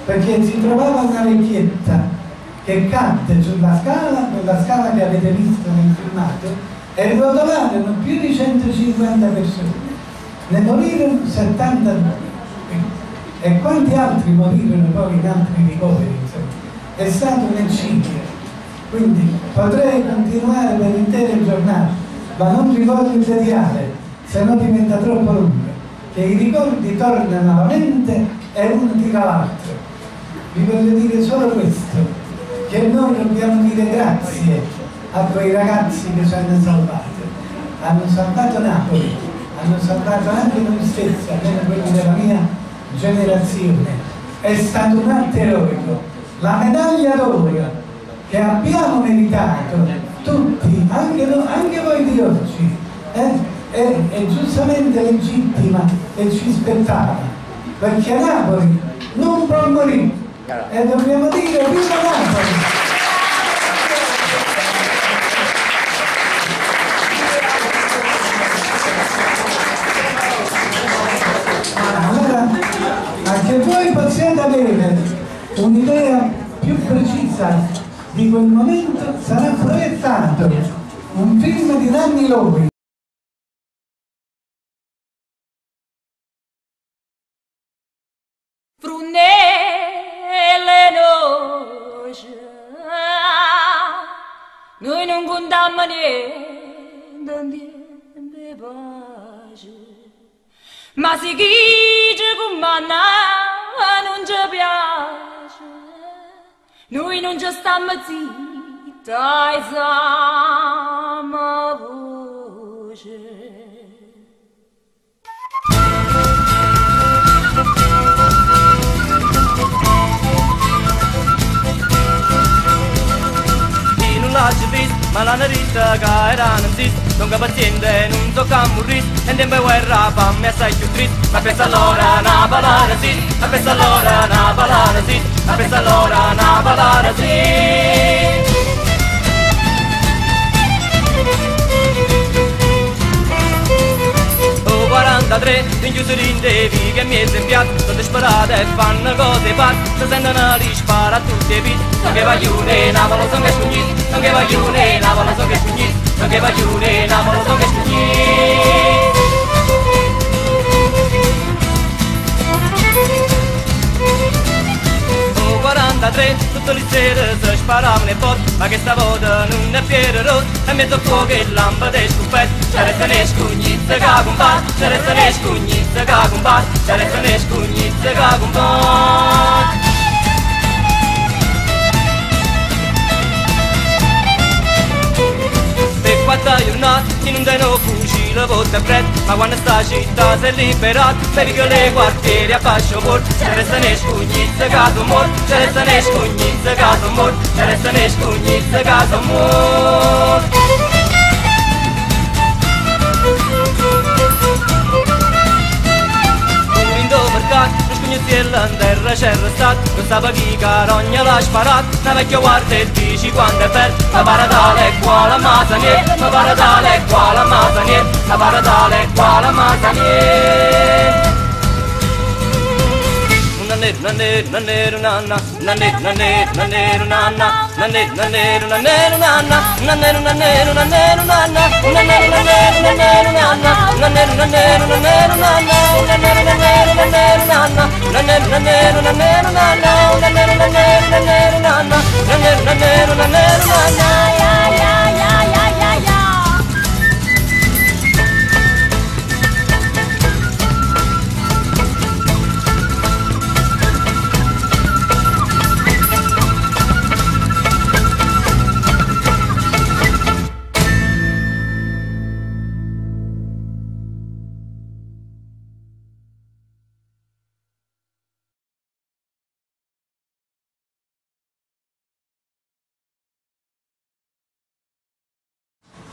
perché si trovava una vecchietta che cadde sulla scala, quella scala che avete visto nel filmato, e rotolarono più di 150 persone. Ne morirono 72. E quanti altri morirono poi in altri ricoveri, insomma. È stato un eccidio. Quindi potrei continuare per intere giornate, ma non vi voglio tediare, se no diventa troppo lungo. Che i ricordi tornano alla mente e uno tira l'altro. Vi voglio dire solo questo, che noi dobbiamo dire grazie a quei ragazzi che ci hanno salvato. Hanno salvato Napoli, hanno salvato anche noi stessi, almeno quelli della mia generazione. È stato un atto eroico. La medaglia d'oro che abbiamo meritato tutti, anche voi di oggi, è giustamente legittima e ci spettava, perché Napoli non può morire e dobbiamo dire viva Napoli! Allora, anche voi possiate avere un'idea più precisa di quel momento, sarà proiettato un film di Nanni Lovi. Prunelle noce, noi non contiamo niente di pace, ma se chi ci comanda non ci piace, noi non ci stiamo zitti, alziamo voce. L'hai visto, ma la narita che era non esiste, non che paziente, non so che morire, e tempo guerra fa me assai più triste, ma pensa allora una ballare sì, ma pensa allora una ballare sì, ma pensa allora una ballare sì. 43, rinchiusi rindevi che mi è sempiato, sono disperate e fanno cose fatte, si sentono li spara a tutti i viti, non che vagliune, Napoli sono che spugniti, non che vagliune, Napoli sono che spugniti, non che vagliune, Napoli sono che spugniti. 43, tutto le sere si sparavano e poi, ma che stavolta non è fiero rotto, e mezzo fuoco e lampada e scoppetto, c'è resta ne scugnizza che compare, c'è resta ne scugnizza che compare, c'è resta ne scugnizza che compare. Per 4 giornate in un treno fucile voto e freddo, ma quando sta città si è liberata, vedi che le quartieri a fascio morto, c'è resta ne scugnizza che sono morto, c'è resta ne scugnizza che sono morto, c'è resta ne scugnizza che sono morto. In terra c'era stato, non stava chi carogna l'ha sparato, una vecchia guarda e dici quando è bello, la paratale è qua la masaniera, la paratale è qua la masaniera, la paratale è qua la masaniera. Nanero nanna, nanero nanero nanero nanna, nanero nanero nanero nanna, nanero nanero nanero nanna, nanero nanero nanero nanna, nanero nanero nanero nanna, nanero nanero nanero nanna, nanero nanero nanero nanna, nanero nanero nanero nanna, nanero nanero nanero nanna.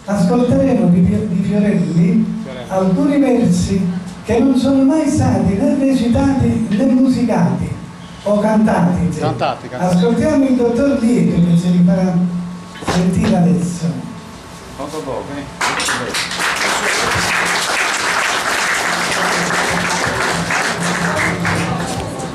Ascolteremo di Fiorelli alcuni versi che non sono mai stati né recitati né musicati, o cantate? Cantate. Ascoltiamo il dottor Lieto che ce li farà sentire adesso. Poco,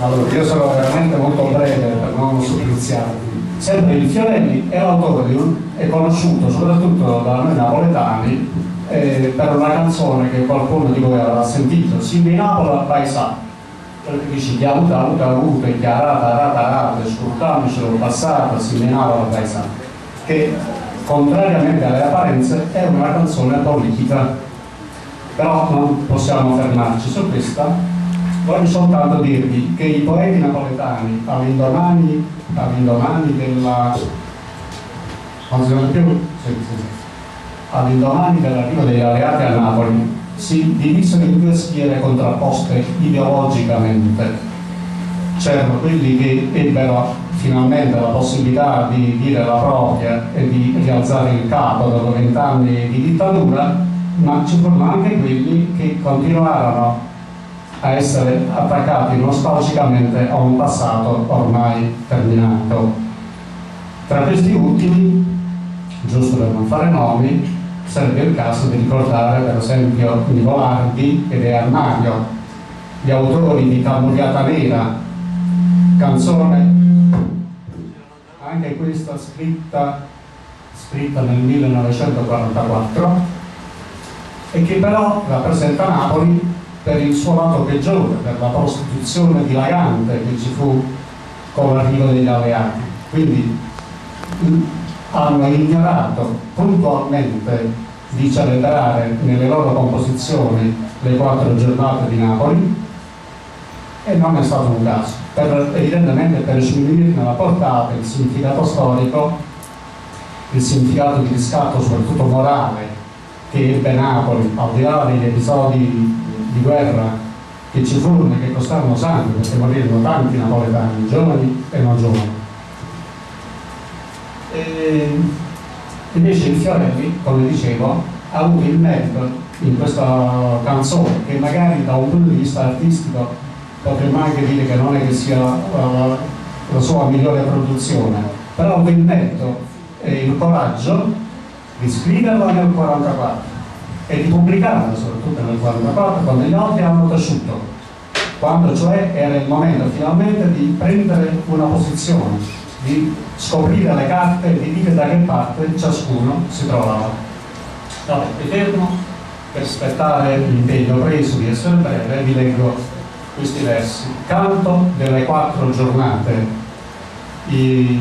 Allora, io sarò veramente molto breve per non suppliziarvi. Sempre il Fiorelli è l'autore è conosciuto soprattutto da noi napoletani per una canzone che qualcuno di voi avrà sentito, Simbi Napola Paesà, perché dice che avuto e chiarata, rata, scrutandoci passata, Simbi Napola Paesà, che contrariamente alle apparenze è una canzone politica, però non possiamo fermarci su questa. Voglio soltanto dirvi che i poeti napoletani all'indomani della all'indomani dell'arrivo degli alleati a Napoli si divisero in due schiere contrapposte ideologicamente. C'erano quelli che ebbero finalmente la possibilità di dire la propria e di rialzare il capo dopo 20 anni di dittatura, ma ci furono anche quelli che continuarono a essere attaccati nostalgicamente a un passato ormai terminato. Tra questi ultimi, giusto per non fare nomi, sarebbe il caso di ricordare per esempio Nicolardi ed Armadio, gli autori di Camuriata Nera, canzone anche questa scritta nel 1944 e che però rappresenta Napoli per il suo lato peggiore, per la prostituzione dilagante che ci fu con l'arrivo degli alleati. Quindi hanno ignorato puntualmente di celebrare nelle loro composizioni le 4 giornate di Napoli e non è stato un caso, evidentemente per sminuirne la portata, il significato storico, il significato di riscatto soprattutto morale che ebbe Napoli, al di là degli episodi di guerra che ci furono e che costarono sangue, perché morirono tanti napoletani, giovani e non giovani. E invece il Fiorelli, come dicevo, ha avuto il merito in questa canzone, che magari da un punto di vista artistico potremmo anche dire che non è che sia la sua migliore produzione, però ha avuto il merito e il coraggio di scriverla nel 1944 e di pubblicarla soprattutto nel 1944, quando gli altri hanno taciuto, quando cioè era il momento finalmente di prendere una posizione, di scoprire le carte e di dire da che parte ciascuno si trovava. Vabbè, mi fermo per aspettare l'impegno preso di essere breve e vi leggo questi versi. Canto delle 4 giornate. I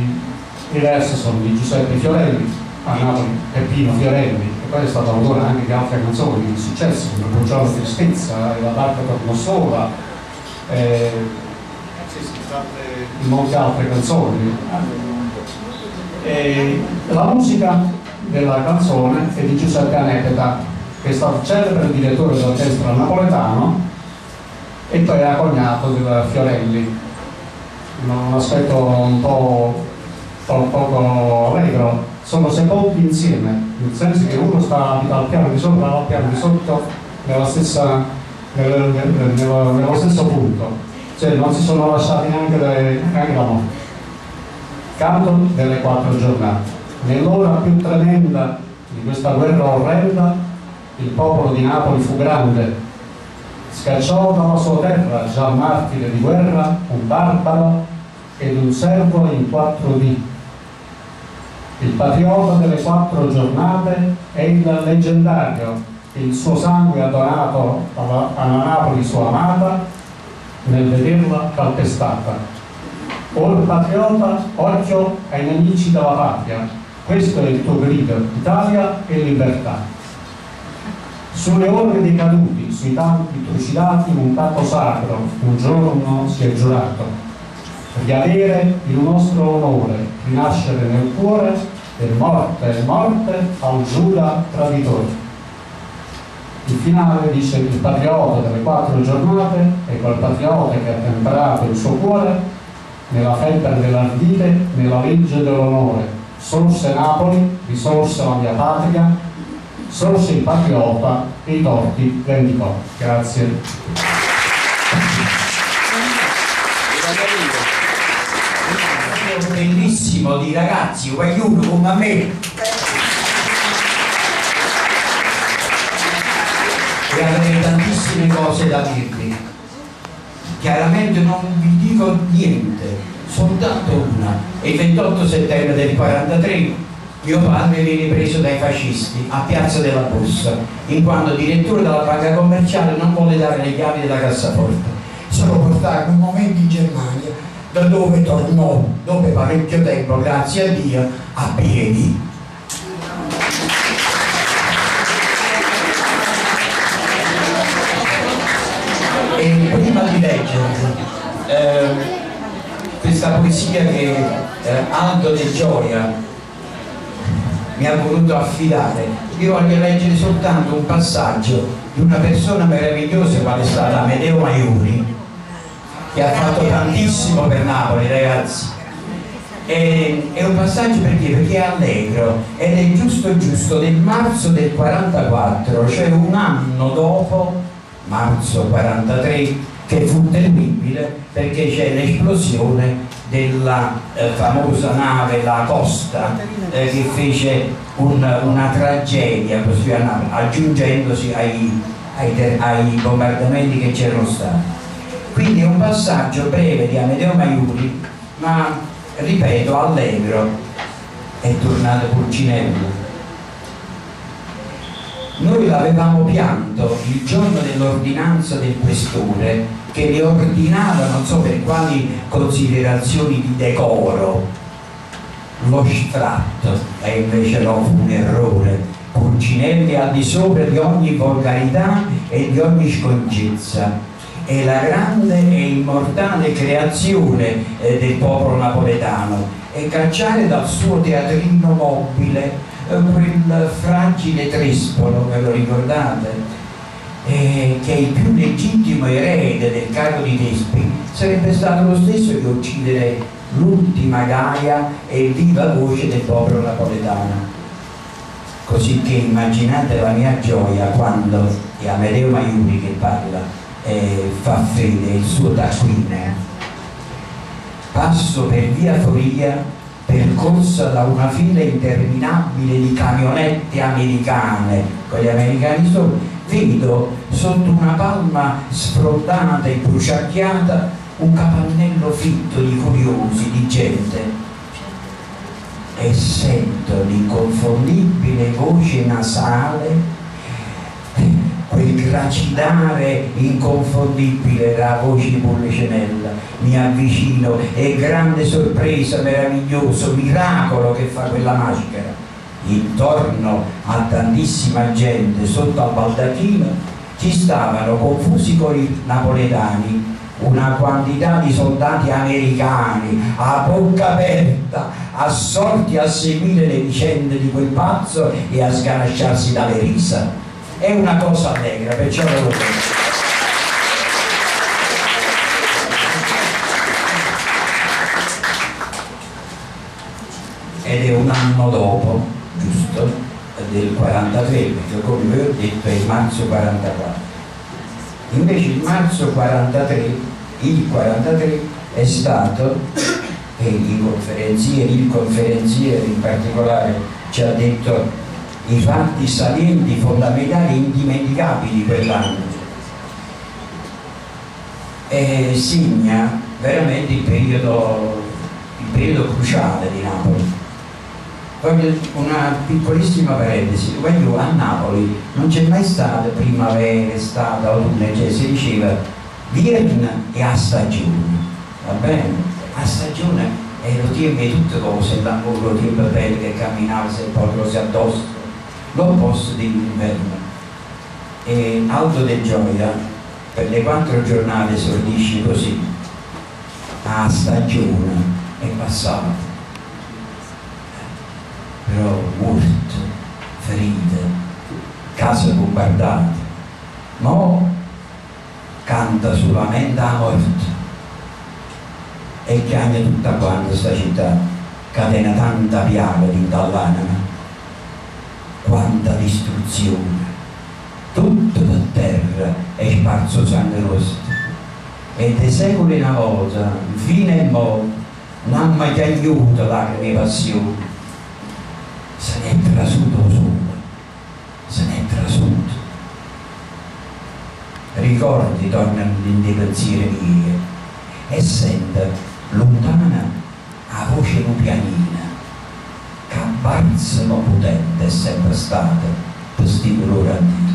versi sono di Giuseppe Fiorelli, a Napoli Peppino Fiorelli, che poi è stato autore anche di altre canzoni di successo come Buongiorno Tristezza, La barca tornò sola, in molte altre canzoni. La musica della canzone è di Giuseppe Anepeta, che è stato celebre direttore dell'orchestra napoletano e poi era cognato del Fiorelli. Un aspetto un po' poco allegro. Sono sepolti insieme, nel senso che uno sta al piano di sopra e al piano di sotto nello stesso punto, cioè non si sono lasciati neanche la morte. Canto delle 4 giornate. Nell'ora più tremenda di questa guerra orrenda, il popolo di Napoli fu grande, scacciò dalla sua terra, già martire di guerra, un barbaro ed un servo in 4 dì. Il patriota delle 4 giornate è il leggendario che il suo sangue ha donato alla Napoli sua amata nel vederla calpestata. O il patriota, occhio ai nemici della patria, questo è il tuo grido, Italia e libertà. Sulle ore dei caduti, sui tanti trucidati, un patto sacro, un giorno si è giurato di avere il nostro onore, rinascere nel cuore e morte al Giuda traditore. Il finale dice che il patriota delle 4 giornate è quel patriota che ha temperato il suo cuore nella febbre dell'ardite, nella legge dell'onore. Sorse Napoli, risorse la mia patria, sorse il patriota e i torti vendicò. Grazie. tantissimo di ragazzi guaglioni come a me, e avrei tantissime cose da dirvi. Chiaramente non vi dico niente, soltanto una. Il 28 settembre del 43 mio padre viene preso dai fascisti a Piazza della Borsa, in quanto direttore della banca commerciale non vuole dare le chiavi della cassaforte. Sono portato un momento in Germania, da dove tornò dopo parecchio tempo, grazie a Dio, a piedi. E prima di leggere questa poesia che Aldo De Gioia mi ha voluto affidare, vi voglio leggere soltanto un passaggio di una persona meravigliosa quale è stata Amedeo Maiuri, che ha fatto tantissimo per Napoli, ragazzi. È un passaggio perché è allegro ed è giusto del marzo del 44, cioè un anno dopo, marzo 43, che fu terribile perché c'è l'esplosione della famosa nave La Costa, che fece una tragedia così a Napoli, aggiungendosi ai bombardamenti che c'erano stati. Quindi è un passaggio breve di Amedeo Maiuri, ma ripeto, allegro. È tornato Pulcinella. Noi l'avevamo pianto il giorno dell'ordinanza del questore, che le ordinava non so per quali considerazioni di decoro lo sfratto, e invece no, fu un errore. Pulcinelli al di sopra di ogni volgarità e di ogni sconcezza, è la grande e immortale creazione del popolo napoletano, e cacciare dal suo teatrino mobile quel fragile Trespolo, ve lo ricordate? Che è il più legittimo erede del carro di Tespi, sarebbe stato lo stesso che uccidere l'ultima Gaia e viva voce del popolo napoletano. Così che immaginate la mia gioia quando è Amedeo Maiuri che parla, fa fede il suo taccuino. Passo per via Foria, percorsa da una fila interminabile di camionette americane, con gli americani sopra, vedo sotto una palma sfrontata e bruciacchiata un capannello fitto di curiosi, di gente, e sento l'inconfondibile voce nasale, quel gracidare inconfondibile la voce di Pulcinella. Mi avvicino e grande sorpresa, meraviglioso miracolo che fa quella maschera. Intorno a tantissima gente, sotto al baldacchino ci stavano confusi cori napoletani, una quantità di soldati americani a bocca aperta, assorti a seguire le vicende di quel pazzo e a sganasciarsi dalle risa. È una cosa allegra, perciò lo dico. Ed è un anno dopo, giusto, del 43, perché come vi ho detto è il marzo 44. Invece il marzo 43, il 43 è stato, e il conferenziere in particolare ci ha detto i fatti salienti, fondamentali, indimenticabili di quell'anno, e segna veramente il periodo cruciale di Napoli. Voglio una piccolissima parentesi. Quando a Napoli non c'è mai stata primavera, estate, autunno, cioè si diceva Vierna e a stagione, va bene? A stagione ero tempo di tutte cose, l'angolo tempo bello che camminava se poi cose addosso, l'opposto dell'inverno. E Aldo De Gioia per le 4 giornate esordisce così: a stagione è passato, però morte, ferite, case bombardate, mo canta solamente la morte e chiama tutta quanta sta città, catena tanta piaga dall'anima, quanta distruzione, tutto per terra è sparso sangue rosso, e de secoli una volta, fine e mo, non mi aiuta lacrime e passioni, se ne è trasuto solo, se ne è trasuto. Ricordi tornano nei pensieri miei e sento lontana la voce un pianina che balsamo potente è sempre stata per sti dolori antichi.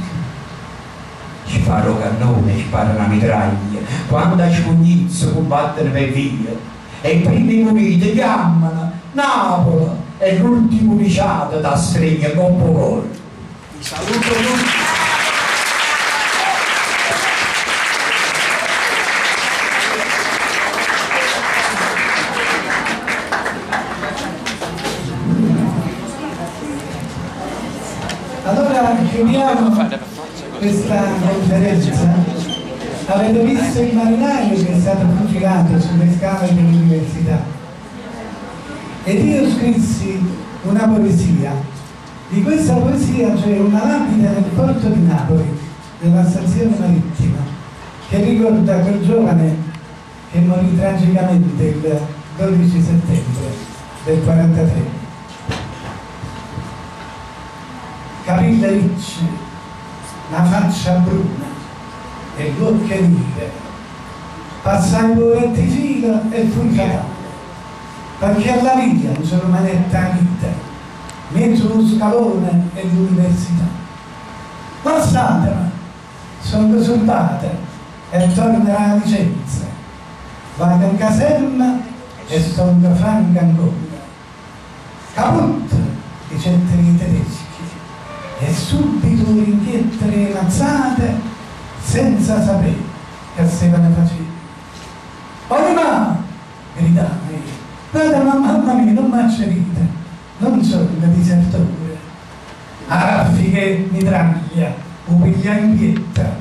Sparo cannone, sparo una mitraglia, quando a scognizzo combattere per via e i primi moriti chiamano Napoli e l'ultimo diciato da stregna con poco. Saluto tutti. Allora chiudiamo questa conferenza. Avete visto il marinaio che è stato fucilato sulle scale dell'università ed io scrissi una poesia. Di questa poesia c'è una lapide nel porto di Napoli, nella stazione marittima, che ricorda quel giovane che morì tragicamente il 12 settembre del 43. Capille ricci, la faccia bruna e l'occhio nere. Passai poetti filo e fui fatale, perché alla via non sono manetta vita, mezzo lo scalone e l'università. Ma statela, sono soldata e tornerà a Vicenza. Vado in caserma e sono franca ancora. Caput, dicettero i tedeschi, e subito rinchiettere mazzate senza sapere che se ne faceva. Olimà! Gridai, guarda mamma mia, non m'accerite, non sono un disertore. A raffiche mitraglia, upiglia in pietta,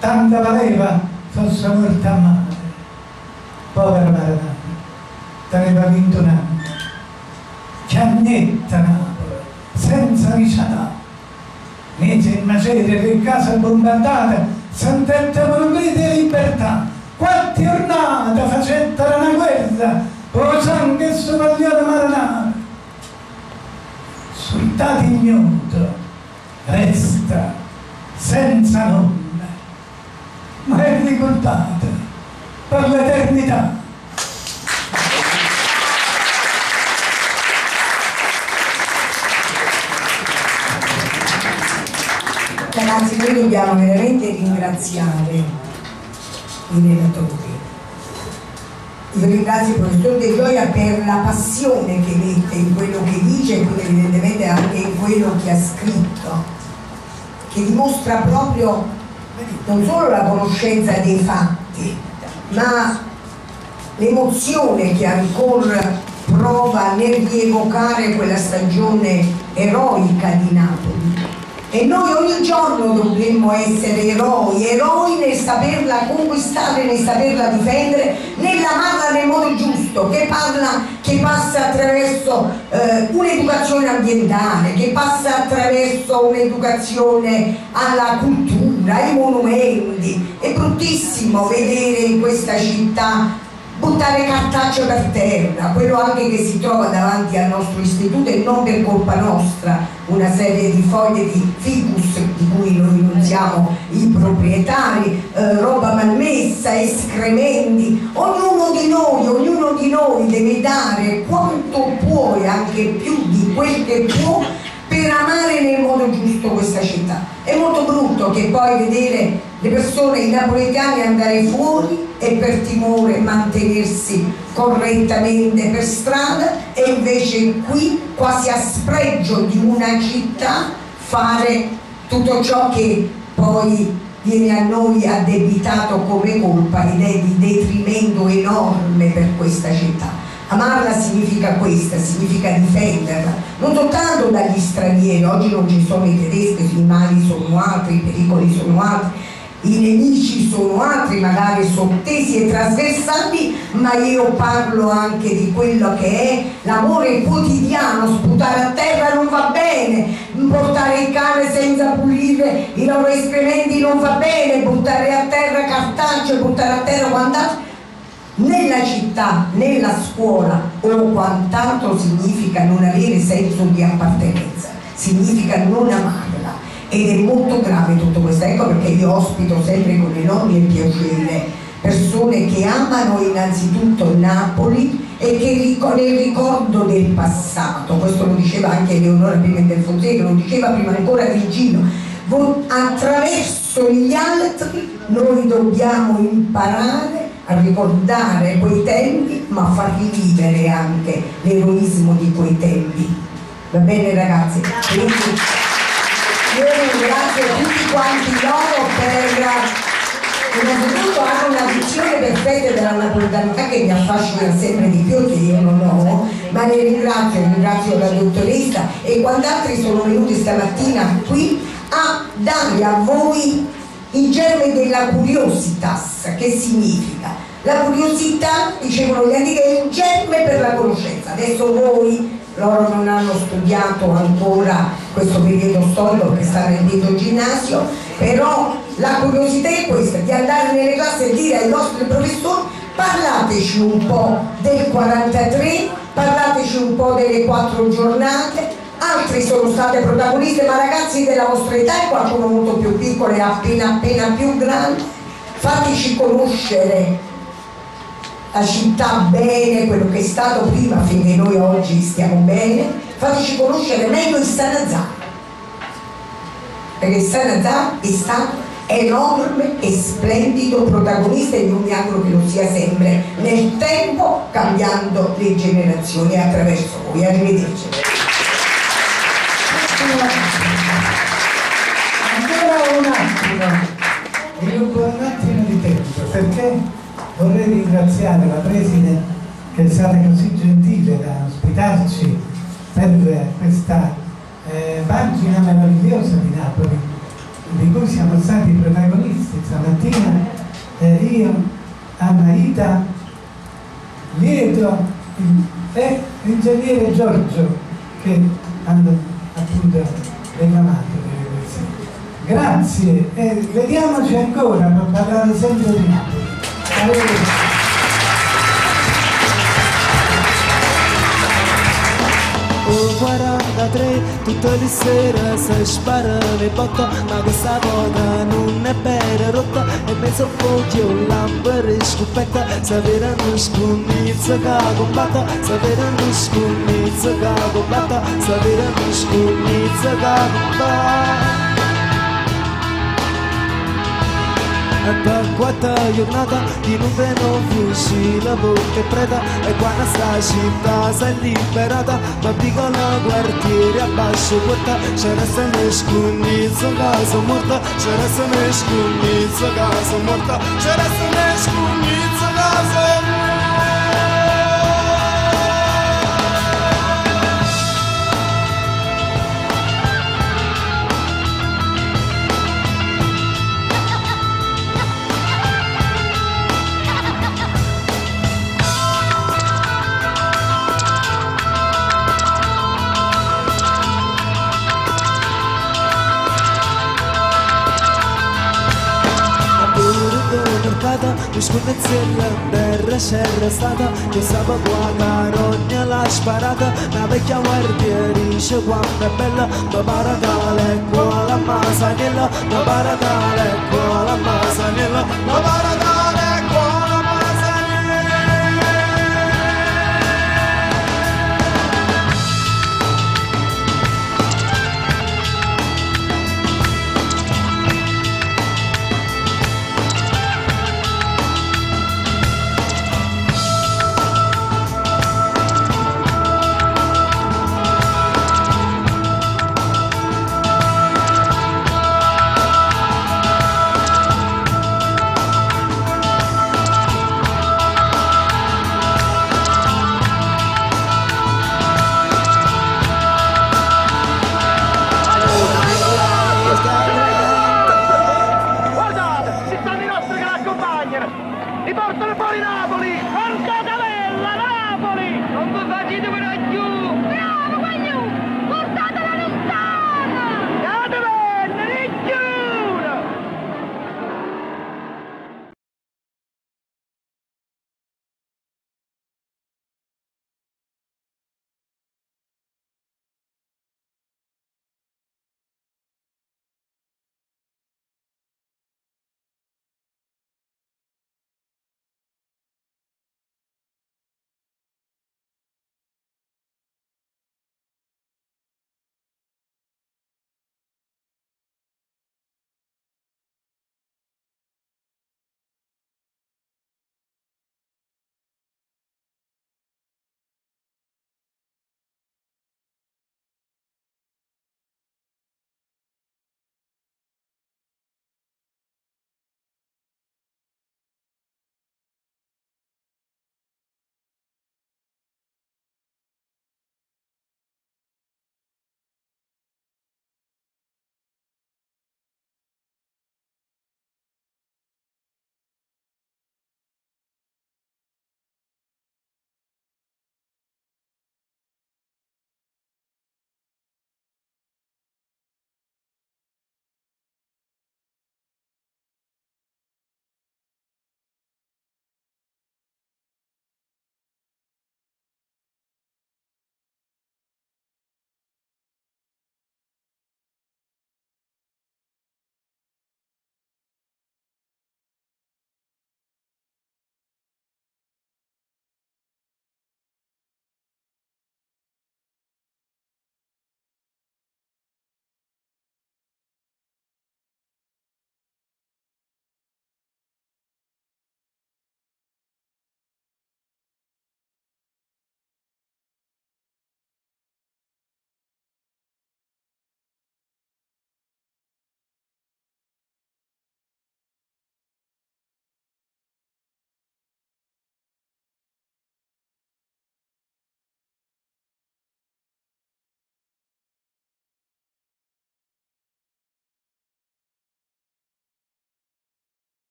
tanta valeva fosse morta a mare. Povera Maranata, teneva vinto un anno. Chiagnetta Napoli, senza vicianà. Mese in macerie le case bombardate, sentettero grida di libertà. Quante giornate facettero una guerra, o sangue sopraglione Maranata. Soldato ignoto, resta senza nome, ma è ricordata per l'eternità. Ragazzi, noi dobbiamo veramente ringraziare i relatori. Io ringrazio il professor De Gioia per la passione che mette in quello che dice e quindi evidentemente anche in quello che ha scritto, che dimostra proprio non solo la conoscenza dei fatti, ma l'emozione che ancora prova nel rievocare quella stagione eroica di Napoli. E noi ogni giorno dovremmo essere eroi nel saperla conquistare, nel saperla difendere, nell'amarla nel modo giusto, che passa attraverso un'educazione ambientale, che passa attraverso un'educazione alla cultura, ai monumenti. È bruttissimo vedere in questa città buttare cartaceo per terra, quello anche che si trova davanti al nostro istituto e non per colpa nostra, una serie di foglie di ficus di cui noi non siamo i proprietari, roba malmessa, escrementi. Ognuno di noi deve dare quanto può e anche più di quel che può per amare nel modo giusto questa città. È molto brutto che poi vedere le persone, i napoletani, andare fuori e per timore mantenersi correttamente per strada e invece qui, quasi a spregio di una città, fare tutto ciò che poi viene a noi addebitato come colpa ed è di detrimento enorme per questa città. Amarla significa questa, significa difenderla, non soltanto dagli stranieri. Oggi non ci sono i tedeschi, i mali sono altri, i pericoli sono altri, i nemici sono altri, magari sottesi e trasversali, ma io parlo anche di quello che è l'amore quotidiano. Sputare a terra non va bene, portare il cane senza pulire i loro escrementi non va bene, buttare a terra cartaceo, buttare a terra quant'altro. nella città, nella scuola o quant'altro significa non avere senso di appartenenza, significa non amarla, ed è molto grave tutto questo. Ecco perché io ospito sempre con enorme piacere persone che amano innanzitutto Napoli e che nel ricordo del passato, questo lo diceva anche Leonora Pimentel Fonseca, lo diceva prima ancora Virgilio, attraverso gli altri noi dobbiamo imparare a ricordare quei tempi, ma a far rivivere anche l'eroismo di quei tempi. Va bene ragazzi? Quindi io ringrazio tutti quanti loro per innanzitutto hanno una visione perfetta della napoletanità che mi affascina sempre di più, che io non ho, ma ne ringrazio la dottoressa e quant'altri sono venuti stamattina qui a dare a voi il germe della curiositas. Che significa? La curiosità, dicevano gli antichi, è il germe per la conoscenza. Adesso voi, loro non hanno studiato ancora questo periodo storico che sta nel dito ginnasio, però la curiosità è questa, di andare nelle classi e dire ai nostri professori: parlateci un po' del 43, parlateci un po' delle 4 giornate. Altri sono state protagoniste, ma ragazzi della vostra età e qualcuno molto più piccolo e appena più grande, fateci conoscere la città bene, quello che è stato prima, finché noi oggi stiamo bene, fateci conoscere meglio il Sanazar, perché il Sanazar è stato enorme e splendido protagonista e io mi auguro che lo sia sempre nel tempo, cambiando le generazioni attraverso voi. Arrivederci. Ancora un attimo di tempo, perché vorrei ringraziare la preside che è stata così gentile da ospitarci per questa pagina meravigliosa di Napoli, di cui siamo stati protagonisti stamattina, io, Annaita, Lieto e l'ingegnere Giorgio, che hanno appunto reclamato. Grazie e vediamoci ancora per parlare sempre di Napoli. Oh 43, tutte le sere si spara le botte, ma questa volta non è per rotta, e mezzo foglio, lampada e scoppetta, saperanno scugnizza che combatta, saperanno scugnizza che combatta, saperanno scugnizza che combatta. E per 4 giornate di nube non fusci la bocca preta, e quando sta città si è liberata, ma piccola quartiere a basso porta, c'è resta ne scugnizza casa morta, c'è resta ne scugnizza casa morta, c'è resta ne scugnizza casa morta. Mi scunezzella terra c'era stata, che stava qua carogna l'ha sparata, la vecchia guardia dice quanto è bella, ma paradale qua la masanella, ma paradale qua la masanella, ma paradale.